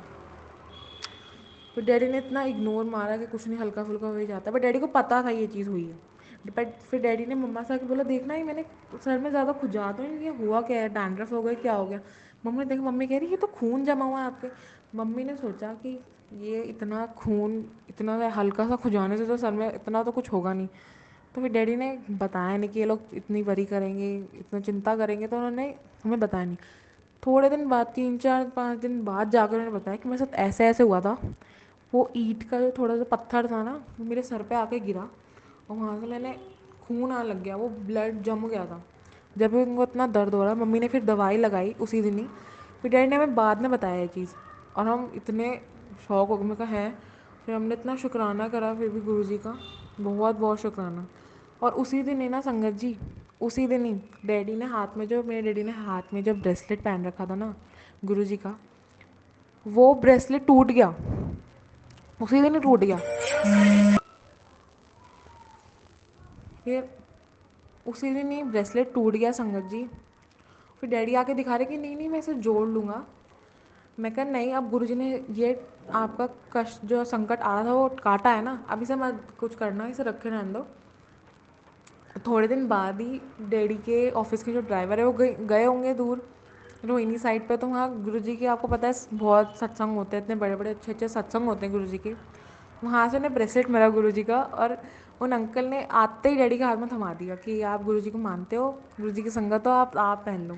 S2: फिर डैडी ने इतना इग्नोर मारा कि कुछ नहीं, हल्का फुल्का हो ही जाता है, बट डैडी को पता था ये चीज़ हुई है। बट फिर डैडी ने मम्मा से आके बोला देखना ही, मैंने सर में ज़्यादा खुजात तो नहीं, ये हुआ क्या है, डैंड्रफ हो गया, क्या हो गया। मम्मी ने देखा, मम्मी कह रही ये तो खून जमा हुआ है आपके। मम्मी ने सोचा कि ये इतना खून, इतना हल्का सा खुजाने से तो सर में इतना तो कुछ होगा नहीं। तो फिर डैडी ने बताया नहीं कि ये लोग इतनी वरी करेंगे, इतना चिंता करेंगे, तो उन्होंने हमें बताया नहीं। थोड़े दिन बाद, 3 4 5 दिन बाद जाकर उन्होंने बताया कि मेरे साथ ऐसे ऐसे हुआ था। वो ईंट का जो थोड़ा सा पत्थर था ना, वो मेरे सर पे आके गिरा, और वहाँ से मैंने खून आने लग गया, वो ब्लड जम गया था। जब भी उनको इतना दर्द हो रहा, मम्मी ने फिर दवाई लगाई उसी दिन ही। फिर डैडी ने हमें बाद में बताया ये चीज़, और हम इतने शौक हो गए, मैं कहा है। फिर हमने इतना शुक्राना करा फिर भी गुरुजी का, बहुत बहुत शुक्राना। और उसी दिन है ना संगत जी, उसी दिन ही मेरे डैडी ने हाथ में जो ब्रेसलेट पहन रखा था ना गुरुजी का, वो ब्रेसलेट टूट गया, उसी दिन ही टूट गया। फिर उसी दिन ही ब्रेसलेट टूट गया संगत जी। फिर डैडी आके दिखा रहे कि नहीं नहीं मैं इसे जोड़ लूँगा। मैं कहा नहीं, अब गुरुजी ने ये आपका कष्ट जो संकट आ रहा था वो काटा है ना, अब इसे मत कुछ करना, इसे रखे रहने दो। थोड़े दिन बाद ही डैडी के ऑफिस के जो ड्राइवर है वो गए होंगे दूर रोहिणी साइड पे, तो वहाँ गुरुजी के आपको पता है बहुत सत्संग होते हैं, इतने बड़े बड़े अच्छे अच्छे सत्संग होते हैं गुरुजी के। वहाँ से उन्हें ब्रेसलेट मिला गुरुजी का, और उन अंकल ने आते ही डैडी के हाथ में थमा दिया कि आप गुरुजी को मानते हो, गुरुजी की संगत हो, आप पहन लो।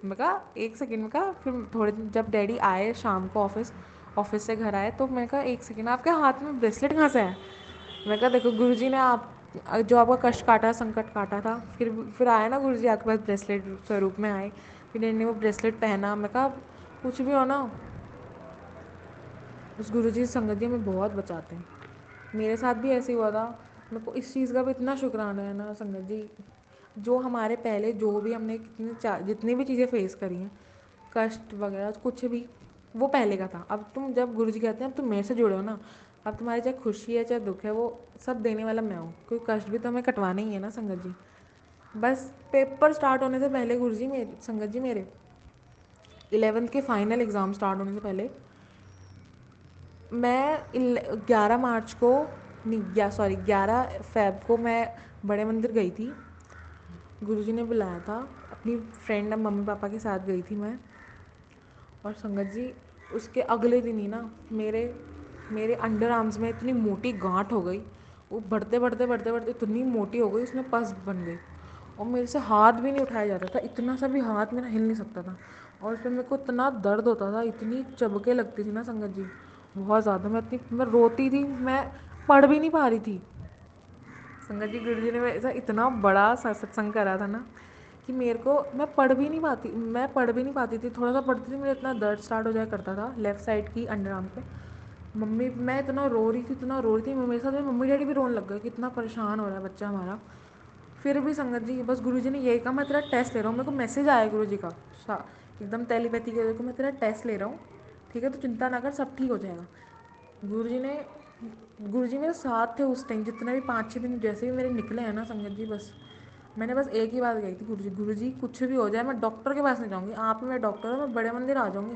S2: मैं कहा एक सेकेंड, में कहा फिर थोड़े दिन जब डैडी आए शाम को ऑफिस से घर आए, तो मैं कहा एक सेकेंड, आपके हाथ में ब्रेसलेट कहाँ से है? मैं कहा देखो गुरुजी ने आप जो आपका कष्ट काटा, संकट काटा था, फिर आए ना गुरुजी आपके पास ब्रेसलेट स्वरूप में आए, फिर डैडी ने वो ब्रेसलेट पहना। मैं कहा कुछ भी हो ना, उस गुरुजी संगत जी हमें बहुत बचाते हैं। मेरे साथ भी ऐसे ही हुआ था। मेरे को इस चीज़ का भी इतना शुक्राना है ना संगत जी, जो हमारे पहले जो भी हमने जितनी भी चीज़ें फेस करी हैं, कष्ट वगैरह कुछ भी, वो पहले का था। अब तुम जब गुरुजी कहते हैं अब तुम मेरे से जुड़े हो ना, अब तुम्हारी चाहे खुशी है चाहे दुख है, वो सब देने वाला मैं हूँ, कोई कष्ट भी तो हमें कटवाना ही है ना संगत जी। बस पेपर स्टार्ट होने से पहले गुरुजी मेरे संगत जी मेरे 11th के फाइनल एग्ज़ाम स्टार्ट होने से पहले मैं 11 मार्च को नहीं, या सॉरी 11 फेब को मैं बड़े मंदिर गई थी। गुरुजी ने बुलाया था, अपनी फ्रेंड मम्मी पापा के साथ गई थी मैं। और संगत जी उसके अगले दिन ही ना मेरे मेरे अंडर आर्म्स में इतनी मोटी गांठ हो गई, वो बढ़ते बढ़ते बढ़ते बढ़ते इतनी मोटी हो गई, उसमें पस बन गई, और मेरे से हाथ भी नहीं उठाया जाता था, इतना सा भी हाथ मेरा हिल नहीं सकता था। और फिर मेरे को इतना दर्द होता था, इतनी चबके लगती थी ना संगत जी, बहुत ज़्यादा। मैं रोती थी, मैं पढ़ भी नहीं पा रही थी संगत जी। गुरु जी ने ऐसा इतना बड़ा सत्संग करा था ना कि मेरे को मैं पढ़ भी नहीं पाती थी, थोड़ा सा पढ़ती थी मेरा इतना दर्द स्टार्ट हो जाया करता था लेफ़्ट साइड की अंडर आर्म पे। मैं इतना रो रही थी, इतना रो रही थी, मेरे साथ मेरे मम्मी डैडी भी रोने लग गए कि इतना परेशान हो रहा है बच्चा हमारा। फिर भी संगत जी बस गुरु जी ने यही कहा, मैं तेरा टेस्ट ले रहा हूँ, मेरे को मैसेज आया गुरु जी का एकदम टेलीपैथी के, देखो मैं तेरा टेस्ट ले रहा हूँ, ठीक है, तो चिंता ना कर, सब ठीक हो जाएगा। गुरु जी ने गुरु जी मेरे साथ थे उस टाइम, जितने भी 5-6 दिन जैसे भी मेरे निकले हैं ना संगत जी, बस मैंने बस एक ही बात कही थी, गुरु जी कुछ भी हो जाए मैं डॉक्टर के पास नहीं जाऊँगी, आप ही मेरे डॉक्टर हो, मैं बड़े मंदिर आ जाऊँगी,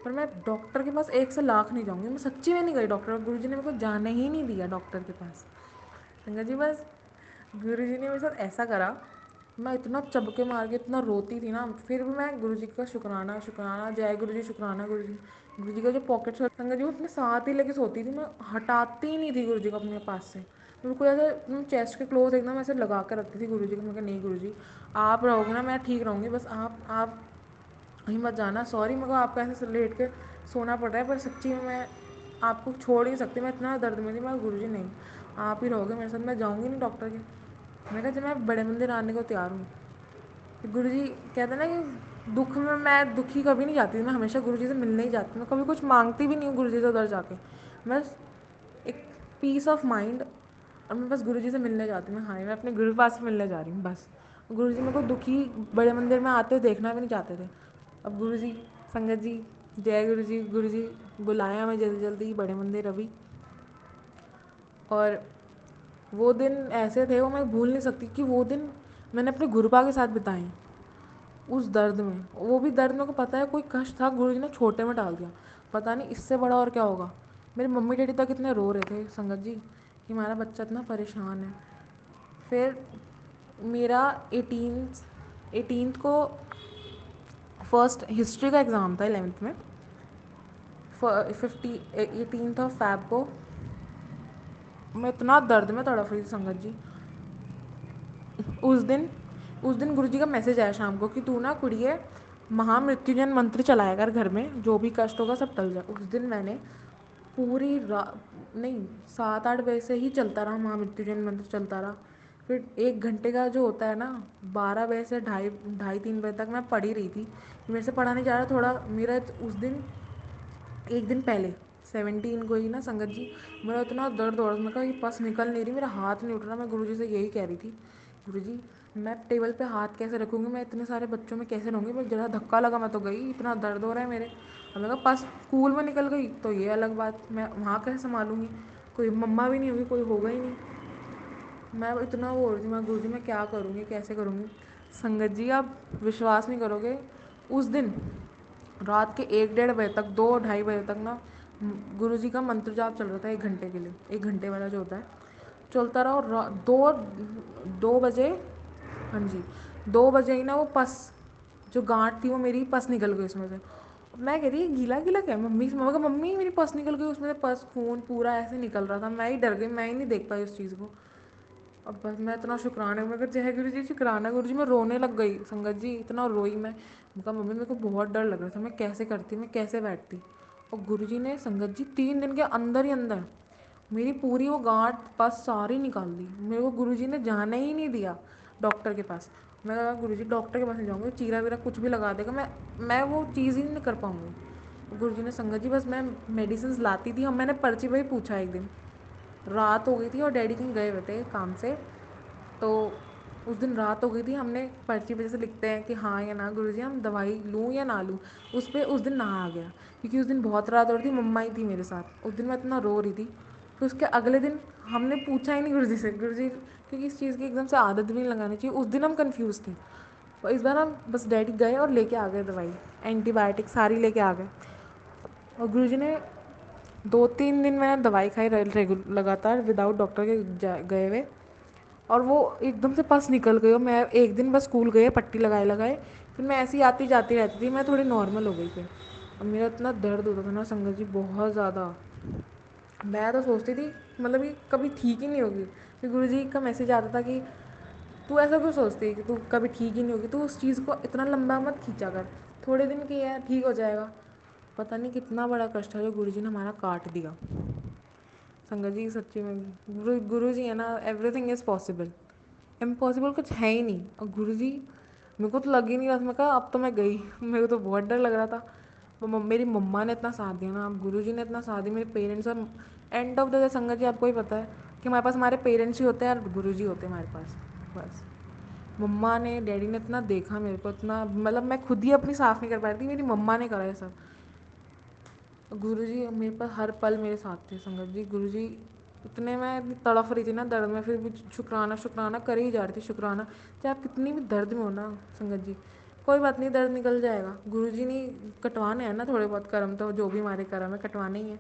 S2: पर मैं डॉक्टर के पास 1 से लाख नहीं जाऊँगी। मैं सच्ची में नहीं गई डॉक्टर, गुरु जी ने मेरे को जाने ही नहीं दिया डॉक्टर के पास संगत जी। बस गुरु जी ने मेरे साथ ऐसा करा, मैं इतना चबके मार के इतना रोती थी ना, फिर भी मैं गुरु जी का शुक्राना शुक्राना, जय गुरु जी, शुक्राना गुरु जी। गुरु जी का जो पॉकेट संगत जी वो अपने साथ ही लेके सोती थी, मैं हटाती ही नहीं थी गुरु जी को अपने पास से, बिल्कुल ऐसे चेस्ट के क्लोज एकदम ऐसे लगा कर रखती थी गुरु जी को। मैं कहा नहीं गुरु जी आप रहोगे ना मैं ठीक रहूँगी, बस आप कहीं मत जाना, सॉरी मेरे को आपका ऐसे लेट के सोना पड़ रहा है, पर सच्ची में मैं आपको छोड़ ही नहीं सकती, मैं इतना दर्द में थी। मैं गुरु जी नहीं, आप ही रहोगे मेरे साथ, मैं जाऊँगी नहीं डॉक्टर के। मैं कहा जब मैं बड़े मंदिर आने को तैयार हूँ। गुरु जी कहते ना कि दुख में मैं दुखी कभी नहीं जाती, मैं हमेशा गुरु जी से मिलने ही जाती हूँ, मैं कभी कुछ मांगती भी नहीं हूँ गुरु जी से उधर जाके, बस एक पीस ऑफ माइंड, और मैं बस गुरु जी से मिलने जाती हूँ। हाँ मैं अपने गुरु पास से मिलने जा रही हूँ बस। गुरु जी मेरे को दुखी बड़े मंदिर में आते हुए देखना भी नहीं चाहते थे। अब गुरु जी संगत जी, जय गुरु जी बुलाया हमें जल्दी जल्दी बड़े मंदिर अभी। और वो दिन ऐसे थे, वो मैं भूल नहीं सकती कि वो दिन मैंने अपने गुरुपा के साथ बिताए उस दर्द में। वो भी दर्द मेरे को पता है कोई कष्ट था, गुरु जी ने छोटे में डाल दिया, पता नहीं इससे बड़ा और क्या होगा। मेरे मम्मी डैडी तक इतने रो रहे थे संगत जी कि हमारा बच्चा इतना परेशान है। फिर मेरा 18th को फर्स्ट हिस्ट्री का एग्ज़ाम था 11th में, 18th ऑफ फेब को। मैं इतना दर्द में तड़प रही थी संगत जी। उस दिन उस दिन गुरु जी का मैसेज आया शाम को कि तू ना कुड़िए महामृत्युंजय मंत्र चलाया कर घर में, जो भी कष्ट होगा सब टल जाए। उस दिन मैंने पूरी रात नहीं 7-8 बजे से ही चलता रहा, महामृत्युंजय मंत्र चलता रहा। फिर 1 घंटे का जो होता है ना, 12 बजे से ढाई ढाई 3 बजे तक मैं पढ़ ही रही थी। मेरे से पढ़ा नहीं जा रहा, थोड़ा मेरा उस दिन एक दिन पहले 17 को ही ना संगत जी मेरा इतना दर्द हो रहा था, मैं कहा ये पस निकल नहीं रही, मेरा हाथ नहीं उठ रहा। मैं गुरु जी से यही कह रही थी गुरुजी, मैं टेबल पे हाथ कैसे रखूँगी, मैं इतने सारे बच्चों में कैसे रहूँगी, मैं ज़रा धक्का लगा मैं तो गई, इतना दर्द हो रहा है मेरे। अब मैं कहा पास स्कूल में निकल गई तो ये अलग बात, मैं वहाँ कैसे संभालूंगी, कोई मम्मा भी नहीं होगी, कोई होगा ही नहीं। मैं इतना वो हो रही थी, मैं गुरुजी मैं क्या करूँगी, कैसे करूँगी। संगत जी आप विश्वास नहीं करोगे, उस दिन रात के 1 डेढ़ बजे तक, 2 ढाई बजे तक ना गुरुजी का मंत्र जाप चल रहा था 1 घंटे के लिए, 1 घंटे वाला जो होता है चलता रहा। और 2 बजे, हाँ जी, 2 बजे ही ना वो पस जो गांठ थी वो मेरी पस निकल गई उसमें से। मैं कह रही गीला गीला क्या है, मम्मी से मम्मा का, मम्मी मेरी पस निकल गई, उसमें से पस खून पूरा ऐसे निकल रहा था। मैं ही डर गई, मैं ही नहीं देख पाई उस चीज़ को। अब बस मैं इतना शुक्राना, मैं कहा जय गुरु जी, शुक्राना गुरु जी। मैं रोने लग गई संगत जी, इतना रोई मैं कहा मम्मी मेरे को बहुत डर लग रहा था, मैं कैसे करती, मैं कैसे बैठती। और गुरु जी ने संगत जी 3 दिन के अंदर ही अंदर मेरी पूरी वो गांठ पस सारी निकाल दी। मेरे को गुरु जी ने जाने ही नहीं दिया डॉक्टर के पास। मैं कहा गुरु जी डॉक्टर के पास नहीं जाऊँगी, चीरा वीरा कुछ भी लगा देगा, मैं वो चीज़ ही नहीं कर पाऊँगी। गुरु जी ने संगत जी बस मैं मेडिसिन लाती थी, हम मैंने पर्ची पर ही पूछा एक दिन, रात हो गई थी और डैडी कहीं गए हुए थे काम से, तो उस दिन रात हो गई थी। हमने पर्ची पे जैसे लिखते हैं कि हाँ या ना, गुरुजी हम दवाई लूँ या ना लूँ, उस पर उस दिन ना आ गया, क्योंकि उस दिन बहुत रात हो रही थी, मम्मा ही थी मेरे साथ। उस दिन मैं इतना रो रही थी। फिर उसके अगले दिन हमने पूछा ही नहीं गुरुजी से, गुरुजी क्योंकि इस चीज़ की एकदम से आदत भी नहीं लगानी चाहिए। उस दिन हम कन्फ्यूज़ थे, और इस बार हम बस डैडी गए और लेके आ गए दवाई, एंटीबायोटिक सारी लेके आ गए। और गुरुजी ने 2 3 दिन मैंने दवाई खाई रेगुलर लगातार विदाउट डॉक्टर के गए हुए, और वो एकदम से पस निकल गई। और मैं एक दिन बस स्कूल गए पट्टी लगाए लगाए, फिर मैं ऐसी आती जाती रहती थी, मैं थोड़ी नॉर्मल हो गई फिर। और मेरा इतना दर्द होता था ना संगत जी, बहुत ज़्यादा। मैं तो सोचती थी मतलब कि कभी ठीक ही नहीं होगी। फिर गुरु जी का मैसेज आता था कि तू ऐसा क्यों सोचती है कि तू कभी ठीक ही नहीं होगी, तू उस चीज़ को इतना लंबा मत खींचा कर, थोड़े दिन की है ठीक हो जाएगा। पता नहीं कितना बड़ा कष्ट है जो गुरु जी ने हमारा काट दिया। संगत जी सच्ची में गुरु जी है ना, एवरीथिंग इज़ पॉसिबल, इम्पॉसिबल कुछ है ही नहीं। और गुरु जी मेरे को तो लग ही नहीं रहा था, मैं कहा अब तो मैं गई। मेरे को तो बहुत डर लग रहा था। मेरी मम्मा ने इतना साथ दिया ना, अब गुरु जी ने इतना साथ दिया, मेरे पेरेंट्स। और एंड ऑफ द डे संगत जी आपको ही पता है कि हमारे पास हमारे पेरेंट्स ही होते हैं और गुरु जी होते हैं हमारे पास, बस। मम्मा ने डैडी ने इतना देखा मेरे को, इतना मतलब मैं खुद ही अपनी साफ़ नहीं कर पा रही थी, मेरी मम्मा ने करा ये सब। गुरु जी मेरे पास हर पल मेरे साथ थे संगत जी। गुरु जी इतने, मैं इतनी तड़फ रही थी ना दर्द में, फिर भी शुक्राना शुक्राना कर ही जा रही थी, शुक्राना। चाहे आप कितनी भी दर्द में हो ना संगत जी, कोई बात नहीं, दर्द निकल जाएगा। गुरु जी ने कटवाने हैं ना थोड़े बहुत कर्म, तो जो भी हमारे कर्म है कटवाने ही है।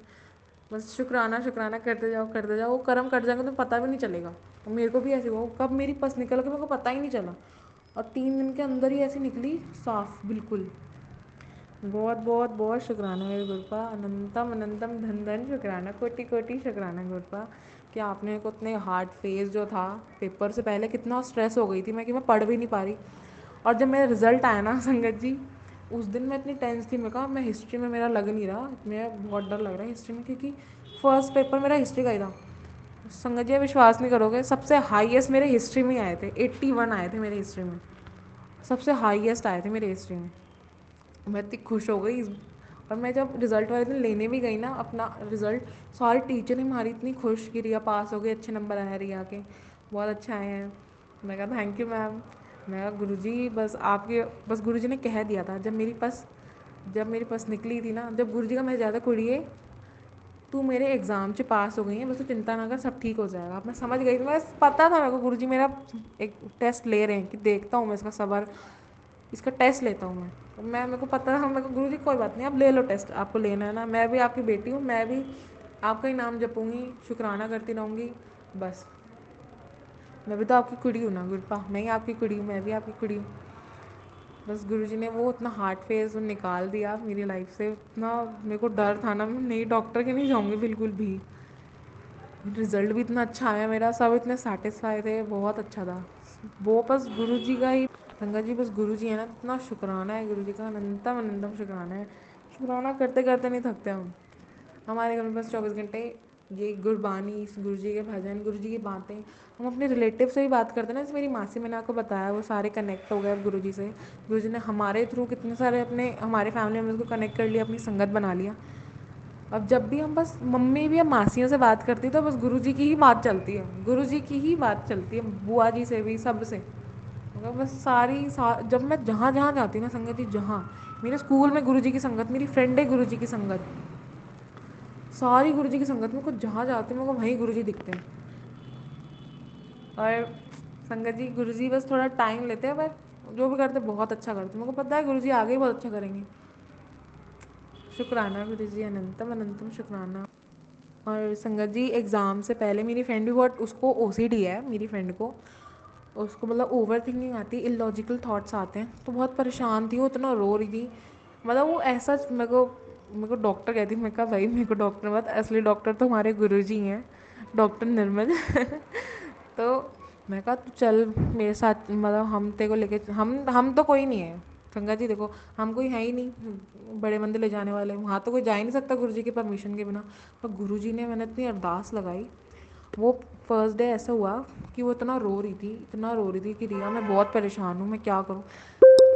S2: बस शुक्राना शुक्राना करते जाओ, वो कर्म कट जाएंगे तो पता भी नहीं चलेगा। और मेरे को भी ऐसे हुआ, कब मेरी पस निकल के मेरे को पता ही नहीं चला, और 3 दिन के अंदर ही ऐसी निकली साफ बिल्कुल। बहुत बहुत बहुत शुक्राना मेरे गुरुपा, अनंतम अनंतम धन धन शुक्राना, कोटि कोटि शुक्राना गुरुपा, कि आपने को इतने हार्ड फेज जो था, पेपर से पहले कितना स्ट्रेस हो गई थी मैं कि मैं पढ़ भी नहीं पा रही। और जब मेरा रिजल्ट आया ना संगत जी, उस दिन मैं इतनी टेंस थी, मैं कहा मैं हिस्ट्री में मेरा लग नहीं रहा, मेरा बहुत डर लग रहा है हिस्ट्री में, क्योंकि फर्स्ट पेपर मेरा हिस्ट्री का ही था। संगत जी विश्वास नहीं करोगे, सबसे हाईएस्ट मेरे हिस्ट्री में आए थे, 81 आए थे मेरे हिस्ट्री में, सबसे हाईएस्ट आए थे मेरे हिस्ट्री में। मैं इतनी खुश हो गई। और मैं जब रिज़ल्ट वाले दिन लेने भी गई ना अपना रिज़ल्ट, सारी टीचर ने हमारी इतनी खुश कि रिया पास हो गई, अच्छे नंबर आए रिया के, बहुत अच्छे आए हैं। मैं कहा थैंक यू मैम। मैं कहा गुरुजी बस आपके, बस गुरुजी ने कह दिया था जब मेरी पस निकली थी ना, जब गुरुजी का मैं ज़्यादा कुड़िए तू मेरे एग्ज़ाम से पास हो गई है, बस तू चिंता ना कर, सब ठीक हो जाएगा। अब मैं समझ गई थी, मैं पता था मेरे को गुरुजी मेरा एक टेस्ट ले रहे हैं कि देखता हूँ मैं इसका सबर, इसका टेस्ट लेता हूँ मैं। तो मैं, मेरे को पता था, मेरे को गुरु जी कोई बात नहीं, आप ले लो टेस्ट, आपको लेना है ना, मैं भी आपकी बेटी हूँ, मैं भी आपका ही नाम जपूँगी, शुक्राना करती रहूँगी, बस। मैं भी तो आपकी कुड़ी हूँ ना गुरपा, मैं ही आपकी कुड़ी हूँ, मैं भी आपकी कुड़ी हूँ। बस गुरु जी ने वो इतना हार्ड फेज निकाल दिया मेरी लाइफ से, इतना मेरे को डर था ना, मैं नहीं डॉक्टर के नहीं जाऊँगी बिल्कुल भी। रिज़ल्ट भी इतना अच्छा आया मेरा, सब इतने सेटिस्फाई थे, बहुत अच्छा था। वो बस गुरु जी का ही, संगत जी बस गुरु जी है ना, इतना शुक्राना है गुरु जी का, अनंतम अनंतम शुक्राना है। शुक्राना करते करते नहीं थकते हम। हमारे घर में बस 24 घंटे ये गुरबानी, गुरु जी के भजन, गुरु जी की बातें। हम अपने रिलेटिव से भी बात करते हैं ना, जैसे मेरी मासी, मैंने आपको बताया, वो सारे कनेक्ट हो गए अब गुरु जी से। गुरु जी ने हमारे थ्रू कितने सारे अपने हमारे फैमिली मेम्बर्स को कनेक्ट कर लिया, अपनी संगत बना लिया। अब जब भी हम बस मम्मी भी, अब मासियों से बात करती तो बस गुरुजी की ही बात चलती है, गुरुजी की ही बात चलती है, बुआ जी से भी, सब से। मतलब बस जब मैं जहाँ जहाँ जाती हूँ ना संगत जी, जहाँ मेरे स्कूल में गुरुजी की संगत, मेरी फ्रेंड है गुरुजी की संगत, सारी गुरुजी की संगत में, कुछ जहाँ जाती हूँ मेरे को वहीं गुरुजी दिखते हैं। और संगत जी, गुरुजी बस थोड़ा टाइम लेते हैं, पर जो भी करते बहुत अच्छा करते हैं, मेरे को पता है गुरुजी आगे ही बहुत अच्छा करेंगे। शुक्राना गुरुजी, अनंतम अनंतम शुक्राना। और संगत जी, एग्ज़ाम से पहले मेरी फ्रेंड भी बहुत, उसको ओसीडी है मेरी फ्रेंड को, उसको मतलब ओवर थिंकिंग आती है, इलॉजिकल थॉट्स आते हैं, तो बहुत परेशान थी वो, इतना रो रही थी। मतलब वो ऐसा मेरे को डॉक्टर कहती, मैं कहा भाई मेरे को डॉक्टर मत, असली डॉक्टर तो हमारे गुरुजी हैं, डॉक्टर निर्मल। तो मैं कहा तू चल मेरे साथ, मतलब हम तेरे को लेके, हम तो कोई नहीं है गंगा जी, देखो हम कोई है ही नहीं बड़े मंदिर ले जाने वाले, वहाँ तो कोई जा ही नहीं सकता गुरु जी के परमिशन के बिना। पर गुरु जी ने, मैंने इतनी अरदास लगाई, वो फर्स्ट डे ऐसा हुआ कि वो इतना रो रही थी, इतना रो रही थी कि रिया मैं बहुत परेशान हूँ, मैं क्या करूँ।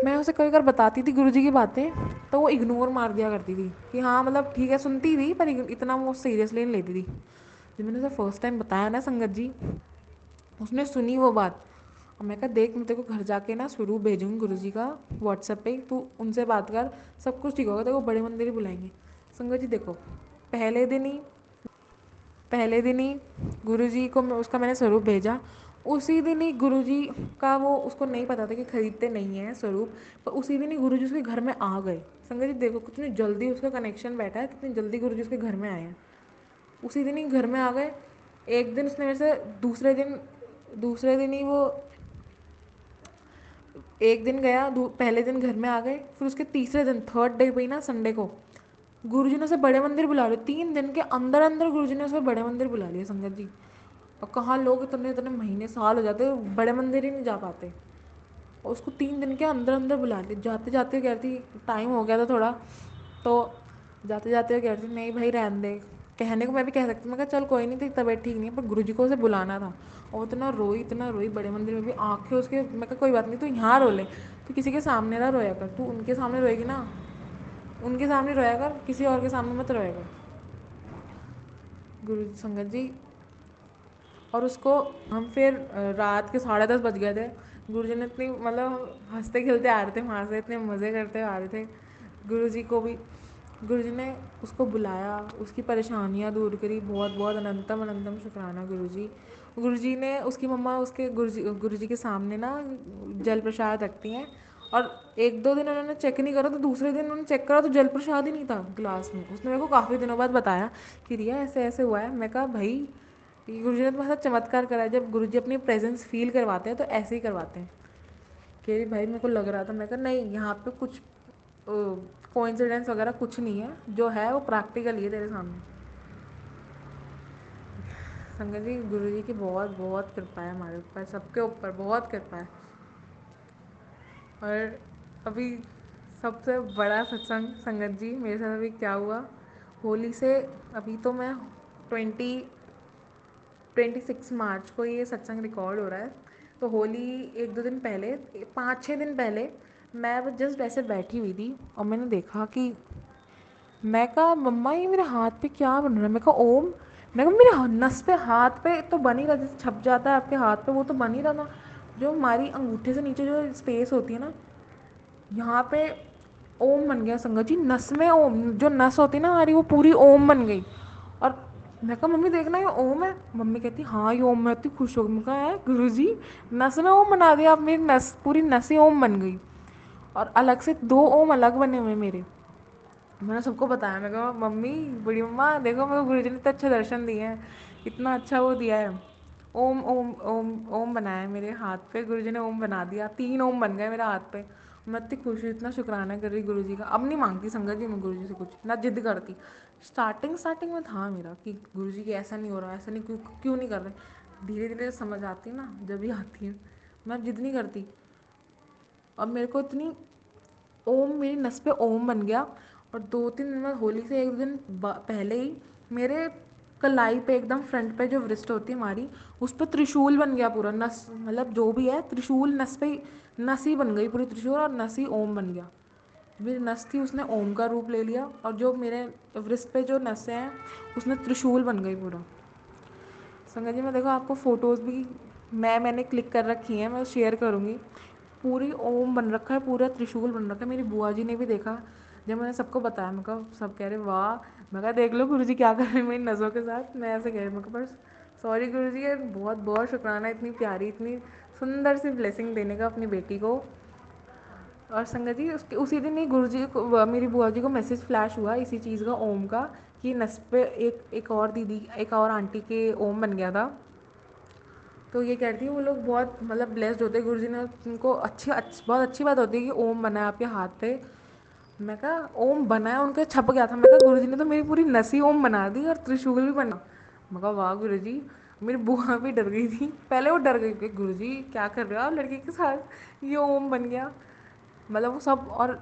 S2: मैं उसे कई बार बताती थी गुरु जी की बातें, तो वो इग्नोर मार दिया करती थी कि हाँ मतलब ठीक है, सुनती थी पर इतना वो सीरियसली नहीं लेती थी। जब मैंने उसे फर्स्ट टाइम बताया ना संगत जी, उसने सुनी वो बात। और मैं कहा देख, मैं तेरे को घर जाके ना स्वरूप भेजूंगी गुरु जी का व्हाट्सएप पे, तू उनसे बात कर, सब कुछ ठीक होगा, तेरे को बड़े मंदिर ही बुलाएंगे। संगत जी देखो, पहले दिन ही पहले दिन ही गुरु जी को मैंने स्वरूप भेजा। उसी दिन ही गुरु जी का, वो उसको नहीं पता था कि खरीदते नहीं हैं स्वरूप, पर उसी दिन ही गुरु जी उसके घर में आ गए। संगत जी देखो कितनी जल्दी उसका कनेक्शन बैठा है, कितनी जल्दी गुरु जी उसके घर में आए हैं, उसी दिन ही घर में आ गए। एक दिन उसने मेरे से, दूसरे दिन ही वो, एक दिन गया, पहले दिन घर में आ गए, फिर उसके तीसरे दिन, थर्ड डे पे ही ना, संडे को गुरुजी ने उसे बड़े मंदिर बुला लिया, 3 दिन के अंदर अंदर गुरुजी ने उसे बड़े मंदिर बुला लिया संगत जी। और कहाँ लोग इतने इतने महीने साल हो जाते बड़े मंदिर ही नहीं जा पाते, और उसको 3 दिन के अंदर अंदर बुला लिया। जाते जाते कहती, टाइम हो गया था थोड़ा, तो जाते जाते वो कहती नहीं भाई रहने दे। कहने को मैं भी कह सकती, मैं कहा चल कोई नहीं, तेरी तबीयत ठीक नहीं है, पर गुरुजी को उसे बुलाना था। और इतना रोई बड़े मंदिर में भी, आंखें उसके, मैं कहा कोई बात नहीं, तू यहाँ रो ले, तू किसी के सामने ना रोया कर, तू उनके सामने रोएगी ना, उनके सामने रोया कर, किसी और के सामने मत रोया कर। गुरु संगत जी, और उसको, हम फिर रात के 10:30 बज गए थे, गुरुजी ने इतनी मतलब हंसते खेलते आ रहे थे वहाँ से, इतने मज़े करते आ रहे थे। गुरुजी को भी, गुरुजी ने उसको बुलाया, उसकी परेशानियाँ दूर करी, बहुत बहुत अनंतम अनंतम शुक्राना गुरुजी। गुरुजी ने, उसकी मम्मा उसके गुरुजी के सामने ना जल प्रसाद रखती हैं, और 1-2 दिन उन्होंने चेक नहीं करा, तो दूसरे दिन उन्होंने चेक करा तो जल प्रसाद ही नहीं था गिलास में। उसने मेरे को काफ़ी दिनों बाद बताया कि रिया ऐसे ऐसे हुआ है। मैं कहा भाई गुरुजी ने तुम्हारे साथ चमत्कार करा है, जब गुरुजी अपनी प्रेजेंस फील करवाते हैं तो ऐसे ही करवाते हैं। कह रही भाई मेरे को लग रहा था। मैं कहा नहीं, यहाँ पे कुछ कोइंसिडेंस वगैरह कुछ नहीं है, जो है वो प्रैक्टिकल ही है तेरे सामने। संगत जी, गुरु जी की बहुत बहुत कृपा है हमारे ऊपर, सबके ऊपर बहुत कृपा है। और अभी सबसे बड़ा सत्संग संगत जी मेरे साथ अभी क्या हुआ, होली से, अभी तो मैं 26 मार्च को ये सत्संग रिकॉर्ड हो रहा है, तो होली 1-2 दिन पहले, 5-6 दिन पहले, मैं बस जस्ट ऐसे बैठी हुई थी और मैंने देखा कि, मैं कहा मम्मा ये मेरे हाथ पे क्या बन रहा है। मैं कहा ओम, मैं कहा मेरे नस पे, हाथ पे तो बन ही रहा, जैसे छप जाता है आपके हाथ पे, वो तो बन ही रहा था। जो हमारी अंगूठे से नीचे जो स्पेस होती है ना, यहाँ पे ओम बन गया संगत जी, नस में ओम, जो नस होती है ना हमारी, वो पूरी ओम बन गई। और मैं कहा मम्मी देखना ये ओम है। मम्मी कहती हाँ ये ओम है, इतनी खुश हो गई। मैं कहा है गुरु जी, नस में ओम बना दिया आप, मेरी नस, पूरी नस ही ओम बन गई। और अलग से 2 ओम अलग बने हुए मेरे। मैंने सबको बताया, मैं कहा मम्मी, बड़ी मम्मा देखो मेरे को गुरु जी ने इतने अच्छे दर्शन दिए हैं, इतना अच्छा वो दिया है, ओम ओम ओम ओम बनाया है मेरे हाथ पे, गुरु जी ने ओम बना दिया, 3 ओम बन गए मेरे हाथ पे। मैं इतनी खुश हुई, इतना शुक्राना कर रही गुरु जी का। अब नहीं मांगती संगत जी मैं गुरु जी से कुछ, ना जिद करती। स्टार्टिंग स्टार्टिंग में था मेरा कि गुरु जी की ऐसा नहीं हो रहा, ऐसा नहीं, क्यों क्यों नहीं कर रहे। धीरे धीरे समझ आती है ना, जब भी आती है, मैं अब जिद नहीं करती। अब मेरे को इतनी, ओम, मेरी नस पे ओम बन गया। और 2-3 दिन बाद, होली से 1 दिन पहले ही, मेरे कलाई पे एकदम फ्रंट पे जो वृष्ट होती है हमारी, उस पर त्रिशूल बन गया पूरा, नस मतलब जो भी है त्रिशूल, नस पे नस ही बन गई पूरी त्रिशूल, और नस ही ओम बन गया। मेरी नस थी उसने ओम का रूप ले लिया, और जो मेरे वृष्ट पे जो नसें हैं उसमें त्रिशूल बन गई पूरा। संगत जी मैं देखो आपको फ़ोटोज़ भी मैंने क्लिक कर रखी हैं, मैं शेयर करूँगी। पूरी ओम बन रखा है, पूरा त्रिशूल बन रखा है। मेरी बुआ जी ने भी देखा, जब मैंने सबको बताया, मैं कहा, सब कह रहे वाह। मैं कहा देख लो गुरुजी क्या कर रहे हैं मेरी नज़ों के साथ। मैं ऐसे कह रही, मैं कहा बस सॉरी गुरुजी, ये बहुत बहुत शुक्राना इतनी प्यारी, इतनी सुंदर सी ब्लेसिंग देने का अपनी बेटी को। और संगत जी उसके उसी दिन ही गुरुजी को मेरी बुआ जी को मैसेज फ्लैश हुआ इसी चीज़ का, ओम का, कि नस पे एक और दीदी, एक और आंटी के ओम बन गया था। तो ये कहती है वो लोग बहुत मतलब ब्लेस्ड होते हैं, गुरुजी ने उनको बहुत अच्छी बात होती है कि ओम बना है आपके हाथ पे। मैं कहा ओम बना है उनके, छप गया था। मैं कहा गुरुजी ने तो मेरी पूरी नसी ओम बना दी और त्रिशूल भी बना। मैं कहा वाह गुरुजी। मेरी बुआ भी डर गई थी, पहले वो डर गई कि गुरुजी क्या कर रहे हो आप लड़की के साथ, ये ओम बन गया, मतलब वो सब। और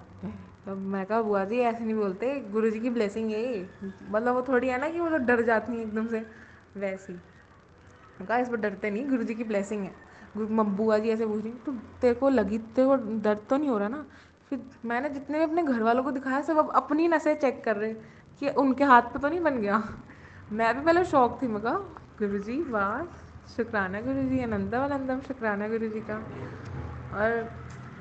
S2: तब मैं कहा बुआ जी ऐसे नहीं बोलते, गुरुजी की ब्लेसिंग है ये, मतलब वो थोड़ी है ना कि वो लोग डर जाती हैं एकदम से, वैसी। कहा इस पर डरते नहीं, गुरु जी की ब्लेसिंग है। बुआ जी ऐसे पूछ रही, तो तेरे को लगी, तेरे को दर्द तो नहीं हो रहा ना? फिर मैंने जितने भी अपने घर वालों को दिखाया सब अब अपनी नसें चेक कर रहे कि उनके हाथ पे तो नहीं बन गया। मैं भी पहले शौक थी, मैं कहा गुरु जी वाह, शुक्राना गुरु जी, अनंतम अनंतम शुक्राना गुरु जी का। और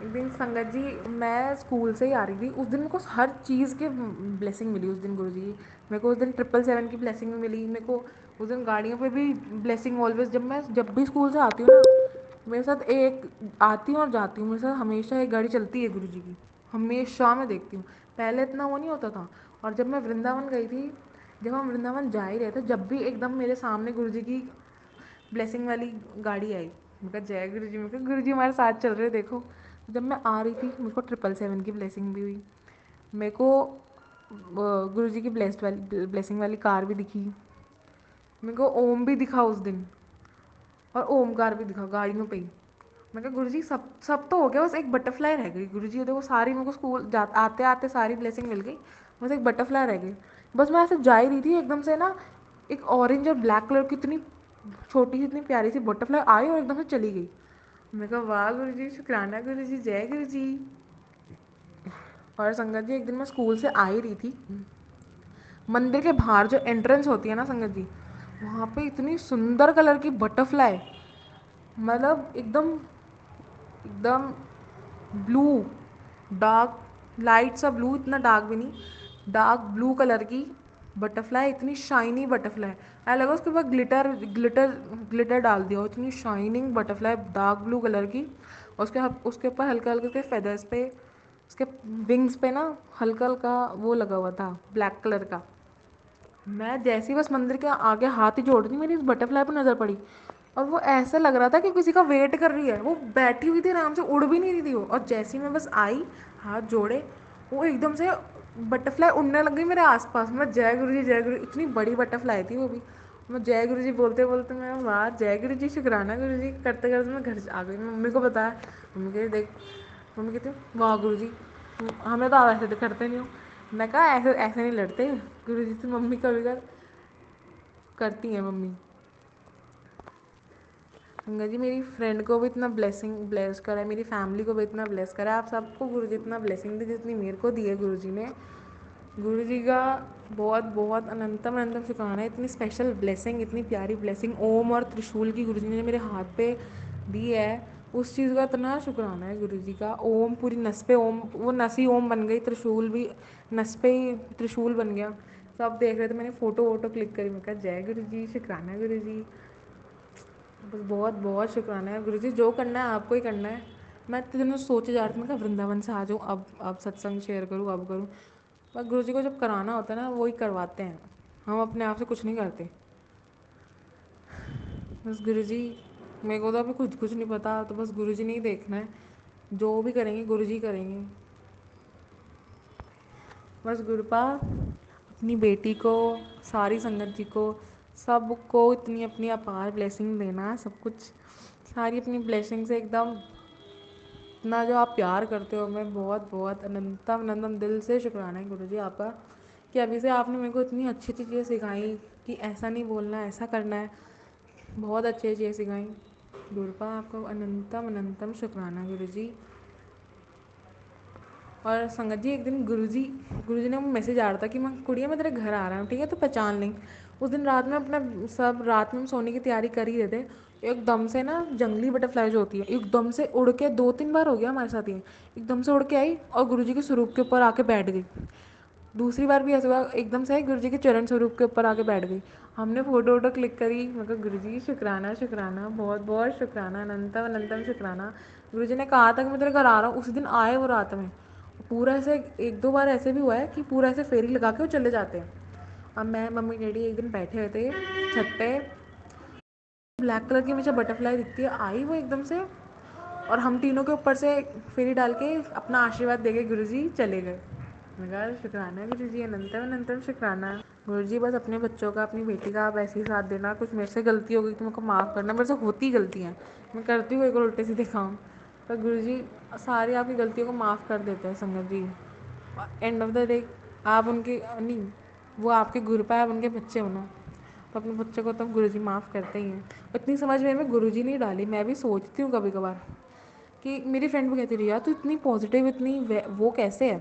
S2: एक दिन संगत जी मैं स्कूल से ही आ रही थी, उस दिन मेरे को हर चीज़ की ब्लेसिंग मिली उस दिन गुरु जी की। मेरे को उस दिन 777 की ब्लेसिंग मिली, मेरे को उस दिन गाड़ियों पे भी ब्लेसिंग ऑलवेज। जब भी स्कूल से आती हूँ ना, मेरे साथ एक आती हूँ और जाती हूँ, मेरे साथ हमेशा एक गाड़ी चलती है गुरु जी की, हमेशा मैं देखती हूँ। पहले इतना वो नहीं होता था। और जब मैं वृंदावन गई थी, जब हम वृंदावन जा ही रहे थे, जब भी एकदम मेरे सामने गुरु जी की ब्लेसिंग वाली गाड़ी आई, मैं कहा जय गुरु जी, मैं कहा गुरु जी हमारे साथ चल रहे देखो। जब मैं आ रही थी मेरे को 777 की ब्लेसिंग भी हुई, मेरे को गुरु जी की ब्लेसिंग वाली कार भी दिखी, मेरे को ओम भी दिखा उस दिन, और ओमकार भी दिखा गाड़ियों पे ही। मैं कहा गुरु जी सब सब तो हो गया, बस एक बटरफ्लाई रह गई गुरु जी, देखो सारी मेरे को स्कूल जा आते आते सारी ब्लेसिंग मिल गई, बस एक बटरफ्लाई रह गई। बस मैं ऐसे जा ही रही थी, एकदम से ना एक ऑरेंज और ब्लैक कलर की इतनी छोटी सी इतनी प्यारी सी बटरफ्लाई आई और एकदम से चली गई। मैं कहा वाह गुरु जी, शुक्राना गुरु जी, जय गुरु जी। और संगत जी एक दिन मैं स्कूल से आ ही रही थी, मंदिर के बाहर जो एंट्रेंस होती है ना संगत जी, वहाँ पे इतनी सुंदर कलर की बटरफ्लाई, मतलब एकदम एकदम ब्लू, डार्क लाइट सा ब्लू, इतना डार्क भी नहीं, डार्क ब्लू कलर की बटरफ्लाई, इतनी शाइनी बटरफ्लाई, ऐसा लगा उसके ऊपर ग्लिटर ग्लिटर ग्लिटर डाल दिया हो, इतनी shining butterfly dark blue colour की। उसके उसके ऊपर हल्का हल्का के फेदर्स पे, उसके विंग्स पे ना हल्का हल्का वो लगा हुआ था ब्लैक कलर का। मैं जैसे ही बस मंदिर के आगे हाथ ही जोड़ दी, मेरी उस बटरफ्लाई पर नज़र पड़ी, और वो ऐसा लग रहा था कि किसी का वेट कर रही है, वो बैठी हुई थी आराम से, उड़ भी नहीं रही थी वो। और जैसे ही मैं बस आई, हाथ जोड़े, वो एकदम से बटरफ्लाई उड़ने लग गई मेरे आसपास। मैं जय गुरु जी जय गुरु, इतनी बड़ी बटरफ्लाई थी वो भी। मैं जय गुरु जी बोलते बोलते मैं वाह जय गुरु जी, शुक्राना गुरु जी करते करते मैं घर आ गई। मैं मम्मी को बताया, मम्मी कहती देख, मम्मी कहती वाह गुरु जी, हमें तो आप ऐसे तो करते नहीं हो। मैं कहा ऐसे ऐसे नहीं लड़ते गुरु जी से, मम्मी कभी कर करती हैं मम्मी। गंगा जी मेरी फ्रेंड को भी इतना ब्लेस करा है, मेरी फैमिली को भी इतना ब्लेस करा है, आप सबको गुरु जी इतना ब्लेसिंग दी जितनी मेरे को दी है गुरु जी ने। गुरु जी का बहुत बहुत अनंतम अनंतम शुक्राना है, इतनी स्पेशल ब्लेसिंग, इतनी प्यारी ब्लेसिंग ओम और त्रिशूल की गुरु जी ने मेरे हाथ पे दी है, उस चीज़ का इतना शुक्राना है गुरु जी का। ओम पूरी नस पे ओम, वो नस ही ओम बन गई, त्रिशूल भी नस पे ही त्रिशूल बन गया। सब देख रहे थे, मैंने फ़ोटो वोटो क्लिक करी, मैं कहा जय गुरु जी, शुक्राना गुरु जी, बस बहुत बहुत शुक्राना है गुरु जी, जो करना है आपको ही करना है। मैं इतने दिनों से सोचे जा रही थी, मैं कहा वृंदावन से आ जाऊँ, अब सत्संग शेयर करूँ, अब करूँ। पर गुरु जी को जब कराना होता है ना, वो ही करवाते हैं, हम अपने आप से कुछ नहीं करते। बस गुरु जी, मेरे को तो अभी कुछ नहीं पता, तो बस गुरु जी ने ही देखना है, जो भी करेंगे गुरु जी करेंगे। बस गुरुपा अपनी बेटी को, सारी संगत जी को, सबको इतनी अपनी अपार ब्लेसिंग देना, सब कुछ सारी अपनी ब्लेसिंग से एकदम, इतना जो आप प्यार करते हो, मैं बहुत बहुत अनंतम अनंतम दिल से शुक्राना है गुरु जी आपका, कि अभी से आपने मेरे को इतनी अच्छी अच्छी चीज़ें सिखाई कि ऐसा नहीं बोलना है, ऐसा करना है, बहुत अच्छी चीज़ें सिखाई। गुरुपा आपका अनंतम अनंतम शुक्राना गुरु जी। और संगत जी एक दिन गुरुजी ने मैसेज आ रहा था कि मैं कुड़िया मैं तेरे घर आ रहा हूँ, ठीक है, तो पहचान लें। उस दिन रात में अपना सब रात में हम सोने की तैयारी कर ही रहे थे, एकदम से ना जंगली बटरफ्लाई जो होती है एकदम से उड़ के, 2-3 बार हो गया हमारे साथ ये, एकदम से उड़ के आई और गुरुजी के स्वरूप के ऊपर आके बैठ गई। दूसरी बार भी ऐसा हुआ, एकदम से गुरुजी के चरण स्वरूप के ऊपर आके बैठ गई। हमने फोटो वोटो क्लिक करी, मतलब गुरुजी शुक्राना शुक्राना, बहुत बहुत शुक्राना, अनंतम अनंतम शुक्राना। गुरुजी ने कहा था कि मैं तेरे घर आ रहा हूँ, उस दिन आए वो रात में। पूरा ऐसे 1-2 बार ऐसे भी हुआ है कि पूरा ऐसे फेरी लगा के वो चले जाते हैं। अब मैं मम्मी डैडी एक दिन बैठे हुए थे छत पे, ब्लैक कलर की मुझे बटरफ्लाई दिखती है, आई वो एकदम से, और हम तीनों के ऊपर से फेरी डाल के अपना आशीर्वाद दे के गुरुजी चले गए। मैं कहा शुक्राना गुरुजी, अनंतम अनंतम शुक्राना। गुरुजी बस अपने बच्चों का, अपनी बेटी का आप ऐसे ही साथ देना, कुछ मेरे से गलती हो गई तो मेरे को माफ़ करना, मेरे से होती गलतियाँ, मैं करती हूँ एक और उल्टे सीधे काम, पर गुरुजी सारी आपकी गलतियों को माफ़ कर देते हैं संगत जी। एंड ऑफ द डे आप उनके नहीं, वो आपके गुरु पे, आप उनके बच्चे हो ना, तो अपने बच्चे को तो गुरुजी माफ़ करते ही हैं। इतनी समझ मेरे में गुरुजी नहीं डाली, मैं भी सोचती हूँ कभी कभार कि मेरी फ्रेंड भी कहती रही यार तू इतनी पॉजिटिव, इतनी वो कैसे है।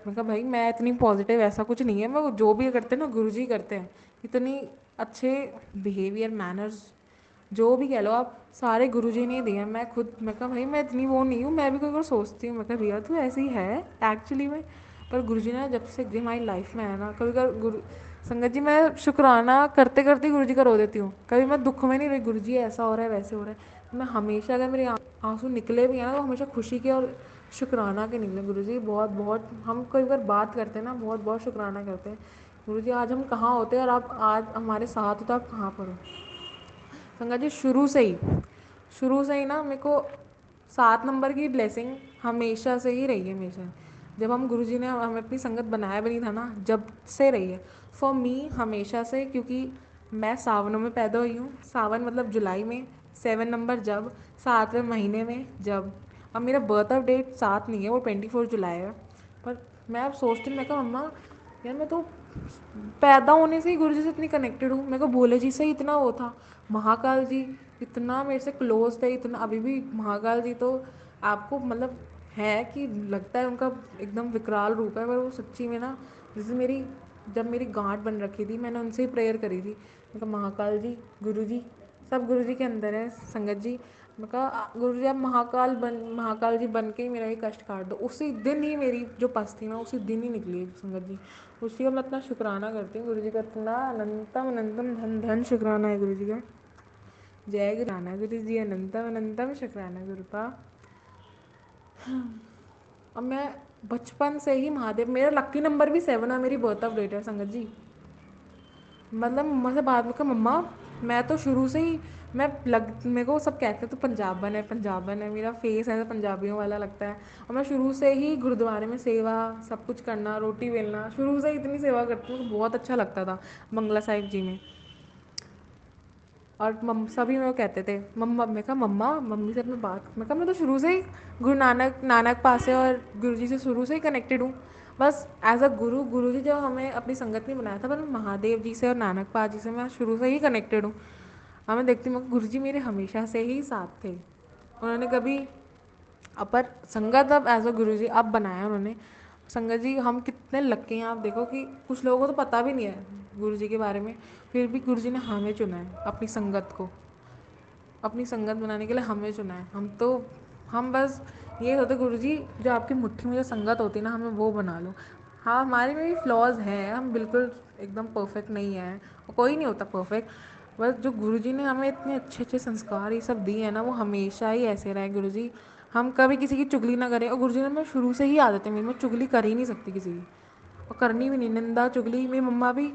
S2: मैं कहा भाई मैं इतनी पॉजिटिव ऐसा कुछ नहीं है, मैं जो भी करते हैं ना गुरुजी करते हैं। इतनी अच्छे बिहेवियर, मैनर्स, जो भी कह लो आप, सारे गुरुजी ने दिए हैं। मैं खुद, मैं कहा भाई मैं इतनी वो नहीं हूँ, मैं भी कोई बार सोचती हूँ, मैं कहा रिया तू ऐसी है एक्चुअली में। पर गुरुजी ने जब से हमारी लाइफ में है ना, कभी कभी गुरु संगत जी मैं शुक्राना करते करते गुरु जी का रो देती हूँ, कभी मैं दुख में नहीं रही गुरु जी ऐसा हो रहा है वैसे हो रहा है। मैं हमेशा, अगर मेरे आंसू निकले भी हैं ना, तो हमेशा खुशी के और शुक्राना के निकले। गुरु जी बहुत बहुत, हम कई बार बात करते हैं ना, बहुत बहुत शुक्राना करते हैं गुरु जी, आज हम कहाँ होते हैं और आप आज हमारे साथ हो तो आप कहाँ पर हो। संगत जी शुरू से ही ना मेरे को 7 नंबर की ब्लेसिंग हमेशा से ही रही है, हमेशा। जब हम गुरुजी ने हमें अपनी संगत बनाया भी नहीं था ना, जब से रही है फॉर मी हमेशा से, क्योंकि मैं सावनों में पैदा हुई हूँ। सावन मतलब जुलाई में, 7 नंबर जब, 7वें महीने में जब। अब मेरा बर्थ ऑफ डेट 7 नहीं है, वो 24 जुलाई है। पर मैं अब सोचती हूँ, मैं कहा मम्मा यार मैं तो पैदा होने से ही गुरु जी से इतनी कनेक्टेड हूँ, मेरे को भोले जी से ही इतना वो था, महाकाल जी इतना मेरे से क्लोज थे, इतना अभी भी महाकाल जी तो आपको मतलब है कि लगता है उनका एकदम विकराल रूप है, पर वो सच्ची में ना, जैसे मेरी जब मेरी गांठ बन रखी थी, मैंने उनसे ही प्रेयर करी थी, मैं कहा महाकाल जी सब गुरु जी के अंदर है संगत जी। मैं कहा गुरु जी आप महाकाल जी बन के ही मेरा ये कष्ट काट दो। उसी दिन ही मेरी जो पस थी ना, उसी दिन ही निकली संगत जी। उसी का मैं इतना शुक्राना करती हूँ गुरु जी का, इतना अनंतम अनंतम धन धन शुक्राना है गुरु जी का। जय गुरुनानक गुरु जी, अनंतम अनंतम शुक्राना गुरु का। अब मैं बचपन से ही महादेव, मेरा लक्की नंबर भी 7 है, मेरी बर्थ ऑफ डेट है संगत जी। मतलब मम्मा से बात में, मम्मा मैं तो शुरू से ही, मैं लग मेरे को सब कहते हैं तो पंजाबन है, मेरा फेस ऐसा पंजाबियों वाला लगता है। और मैं शुरू से ही गुरुद्वारे में सेवा सब कुछ करना, रोटी बेलना, शुरू से ही इतनी सेवा करती हूँ, बहुत अच्छा लगता था मंगला साहिब जी में। और सभी मेरे को कहते थे मम्मा, मैं कहा मम्मा मम्मी से अपनी बात, मैं कहा मैं तो शुरू से ही गुरु नानक नानक पासे और गुरु जी से शुरू से ही कनेक्टेड हूँ। बस एज अ गुरु जी जब हमें अपनी संगत नहीं बनाया था, पर महादेव जी से और नानक पा जी से मैं शुरू से ही कनेक्टेड हूँ। और मैं देखती हूँ गुरु जी मेरे हमेशा से ही साथ थे, उन्होंने कभी पर संगत अब एज अ गुरु जी अब बनाया उन्होंने। संगत जी हम कितने लक्की हैं, आप देखो कि कुछ लोगों को तो पता भी नहीं है गुरु जी के बारे में, फिर भी गुरु जी ने हमें चुना है अपनी संगत को, अपनी संगत बनाने के लिए हमें चुना है। हम बस ये होते गुरु जी, जो आपकी मुट्ठी में जो संगत होती है ना, हमें वो बना लो। हाँ हमारे में भी फ्लॉज हैं, हम बिल्कुल एकदम परफेक्ट नहीं हैं, और कोई नहीं होता परफेक्ट। बस जो गुरु जी ने हमें इतने अच्छे अच्छे संस्कार ये सब दिए हैं ना, वो हमेशा ही ऐसे रहे गुरु जी। हम कभी किसी की चुगली ना करें, और गुरु जी ने मैं शुरू से ही आदत है मेरी, मैं चुगली कर ही नहीं सकती किसी की, और करनी भी नहीं, निंदा चुगली। मेरी मम्मा भी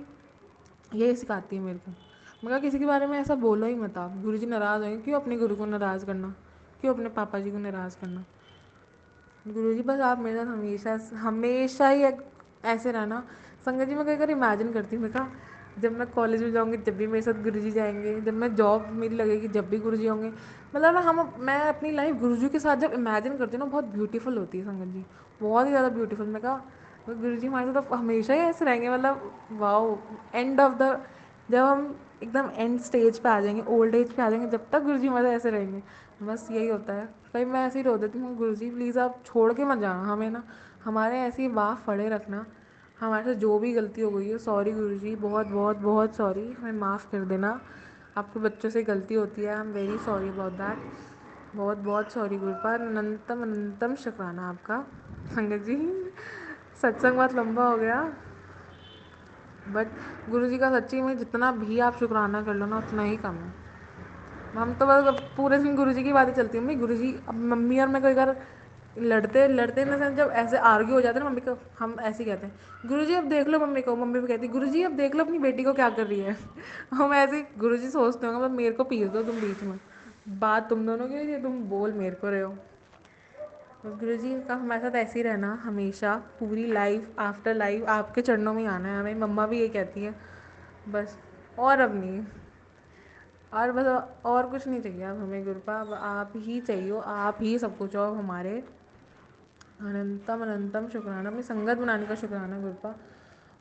S2: यही सिखाती है मेरे को, मगर किसी के बारे में ऐसा बोलो ही मत आप, गुरु जी नाराज़ होंगे, क्यों अपने गुरु को नाराज़ करना, क्यों अपने पापा जी को नाराज़ करना। गुरु जी बस आप मेरे साथ हमेशा हमेशा ही ऐसे रहना। संगत जी मैं कई बार इमेजिन करती हूँ, मैं कहा जब मैं कॉलेज में जाऊँगी जब भी मेरे साथ गुरु जी जाएंगे, जब मैं जॉब मेरी लगेगी जब भी गुरु जी होंगे। मतलब ना हम, मैं अपनी लाइफ गुरु जी के साथ जब इमेजिन करती हूँ ना, बहुत ब्यूटीफुल होती है संगत जी, बहुत ही ज़्यादा ब्यूटीफुल। मैं कहा गुरु जी हमारे साथ हमेशा ही ऐसे रहेंगे, मतलब वाओ। एंड ऑफ द, जब हम एकदम एंड स्टेज पे आ जाएंगे, ओल्ड एज पे आ जाएंगे, जब तक गुरु जी हमारे ऐसे रहेंगे। बस यही होता है। कहीं मैं ऐसे ही रो देती हूँ, गुरुजी प्लीज़ आप छोड़ के मत जाना हमें ना, हमारे ऐसे ही बाह फड़े रखना, हमारे से जो भी गलती हो गई है सॉरी गुरुजी, बहुत बहुत बहुत सॉरी, हमें माफ़ कर देना, आपके बच्चों से गलती होती है, I am very sorry about that, बहुत बहुत सॉरी गुरुपाद, अनंतम अनंतम शुक्राना आपका। संगत जी सत्संग बहुत लंबा हो गया, बट गुरुजी का सच्ची में जितना भी आप शुक्राना कर लो ना उतना ही कम है। हम तो बस अब पूरे दिन गुरुजी की बातें चलती है, मम्मी गुरुजी, अब मम्मी और मैं कई बार लड़ते लड़ते इन द सेंस जब ऐसे आर्ग्यू हो जाते हैं ना मम्मी को, हम ऐसे ही कहते हैं गुरुजी अब देख लो मम्मी को, मम्मी भी कहती है गुरुजी अब देख लो अपनी बेटी को क्या कर रही है। हम ऐसे गुरुजी सोचते होंगे बस मेरे को पीस दो तुम बीच में, बात तुम दोनों की हुई है, तुम बोल मेरे को रहे हो। बस गुरुजी का हमारे साथ ऐसे ही रहना हमेशा, पूरी लाइफ आफ्टर लाइफ आपके चरणों में ही आना है हमें, मम्मा भी ये कहती है बस, और अब नहीं, और बस और कुछ नहीं चाहिए अब हमें गुरुपा, अब आप ही चाहिए हो, आप ही सब कुछ हो अब हमारे, अनंतम अनंतम शुक्राना, अपनी संगत बनाने का शुक्राना गुरुपा।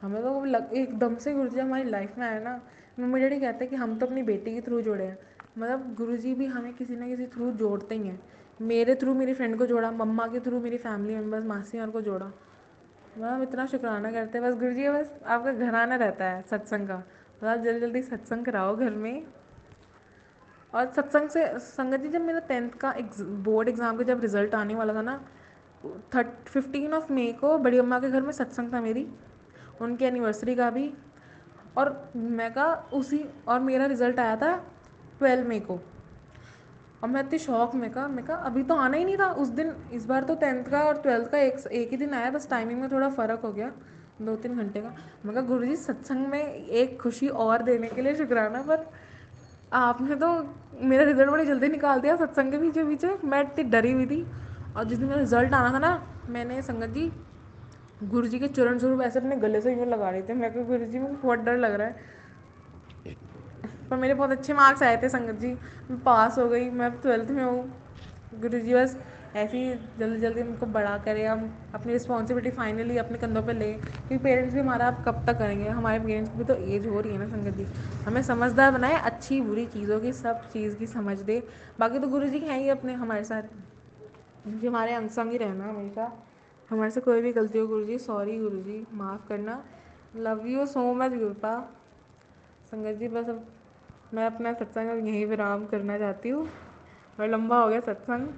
S2: हमें तो एकदम से गुरुजी हमारी लाइफ में आए ना, मम्मी डैडी कहते हैं कि हम तो अपनी बेटी के थ्रू जुड़े हैं, मतलब गुरुजी भी हमें किसी ना किसी थ्रू जोड़ते ही हैं, मेरे थ्रू मेरी फ्रेंड को जोड़ा, मम्मा के थ्रू मेरी फैमिली मेम्बर्स मासी और को जोड़ा, मतलब इतना शुक्राना करते हैं बस गुरुजी, बस आपका घर आना रहता है सत्संग का, मतलब जल्दी जल्दी सत्संग कराओ घर में। और सत्संग से संगत जी, जब मेरा 10th का बोर्ड एग्ज़ाम का जब रिज़ल्ट आने वाला था ना, 15 मई को बड़ी अम्मा के घर में सत्संग था मेरी, उनकी एनिवर्सरी का भी, और मैं का उसी, और मेरा रिज़ल्ट आया था 12 मई को, और मैं इतनी शौक में का अभी तो आना ही नहीं था उस दिन, इस बार तो 10th का और 12th का एक ही दिन आया, बस टाइमिंग में थोड़ा फ़र्क हो गया 2-3 घंटे का। मैं कहा गुरुजी सत्संग में एक खुशी और देने के लिए शुक्राना, पर आपने तो मेरा रिजल्ट बड़ी जल्दी निकाल दिया सत्संग के पीछे पीछे, मैं इतनी डरी हुई थी। और जिस दिन मेरा रिजल्ट आना था ना, मैंने संगत जी गुरु जी के चरण स्वरूप ऐसे अपने गले से यूँ लगा रही थी, मैं गुरु जी मुझे बहुत डर लग रहा है, पर मेरे बहुत अच्छे मार्क्स आए थे संगत जी, मैं पास हो गई, मैं 12th में हूँ। गुरु जी बस ऐसे ही जल्दी जल्दी हमको बड़ा करें, हम अपनी रिस्पॉन्सिबिलिटी फाइनली अपने कंधों पे लें, क्योंकि पेरेंट्स भी हमारा अब कब तक करेंगे, हमारे पेरेंट्स की भी तो एज हो रही है ना संगत जी, हमें समझदार बनाए, अच्छी बुरी चीज़ों की सब चीज़ की समझ दे, बाकी तो गुरु जी हैं ही अपने हमारे साथ, जी हमारे अंग संग ही रहना हमेशा, हमारे से कोई भी गलती हो गुरु जी सॉरी, गुरु जी माफ़ करना, लव यू सो मच गुरुपा। संगत जी बस अब मैं अपना सत्संग अब यहीं विराम करना चाहती हूँ, और लंबा हो गया सत्संग,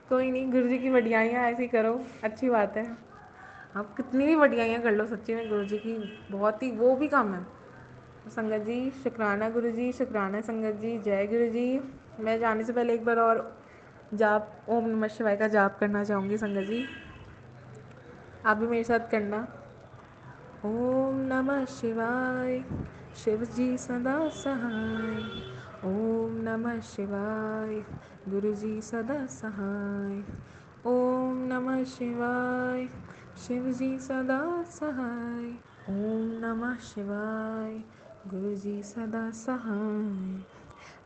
S2: कोई नहीं, गुरु जी की बढ़ियाइयाँ ऐसी करो, अच्छी बात है, आप कितनी भी बढ़ियाइयाँ कर लो सच्ची में गुरु जी की, बहुत ही वो भी कम है। संगत जी शुक्राना गुरु जी, शुक्राना संगत जी, जय गुरु जी। मैं जाने से पहले एक बार और जाप ओम नमः शिवाय का जाप करना चाहूँगी संगत जी, आप भी मेरे साथ करना। ओम नमः शिवाय, शिव जी सदा सहाय, ओम नमः शिवाय, गुरु जी सदा सहाय, ओम नमः शिवाय, शिव जी सदा सहाय, ओम नमः शिवाय, गुरु जी सदा सहाय।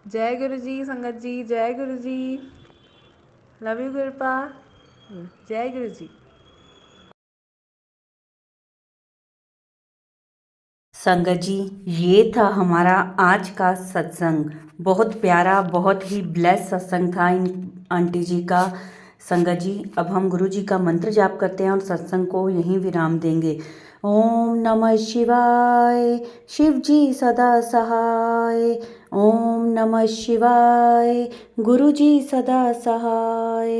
S2: जय गुरु जी संगत जी, जय गुरु जी, लव यू गुरुपा, जय गुरु जी।
S1: संगत जी, ये था हमारा आज का सत्संग, बहुत प्यारा, बहुत ही ब्लेस सत्संग था इन आंटी जी का। संगत जी, अब हम गुरु जी का मंत्र जाप करते हैं और सत्संग को यहीं विराम देंगे। ओम नमः शिवाय, शिव जी सदा सहाय, ओम नमः शिवाय, गुरु जी सदा सहाय।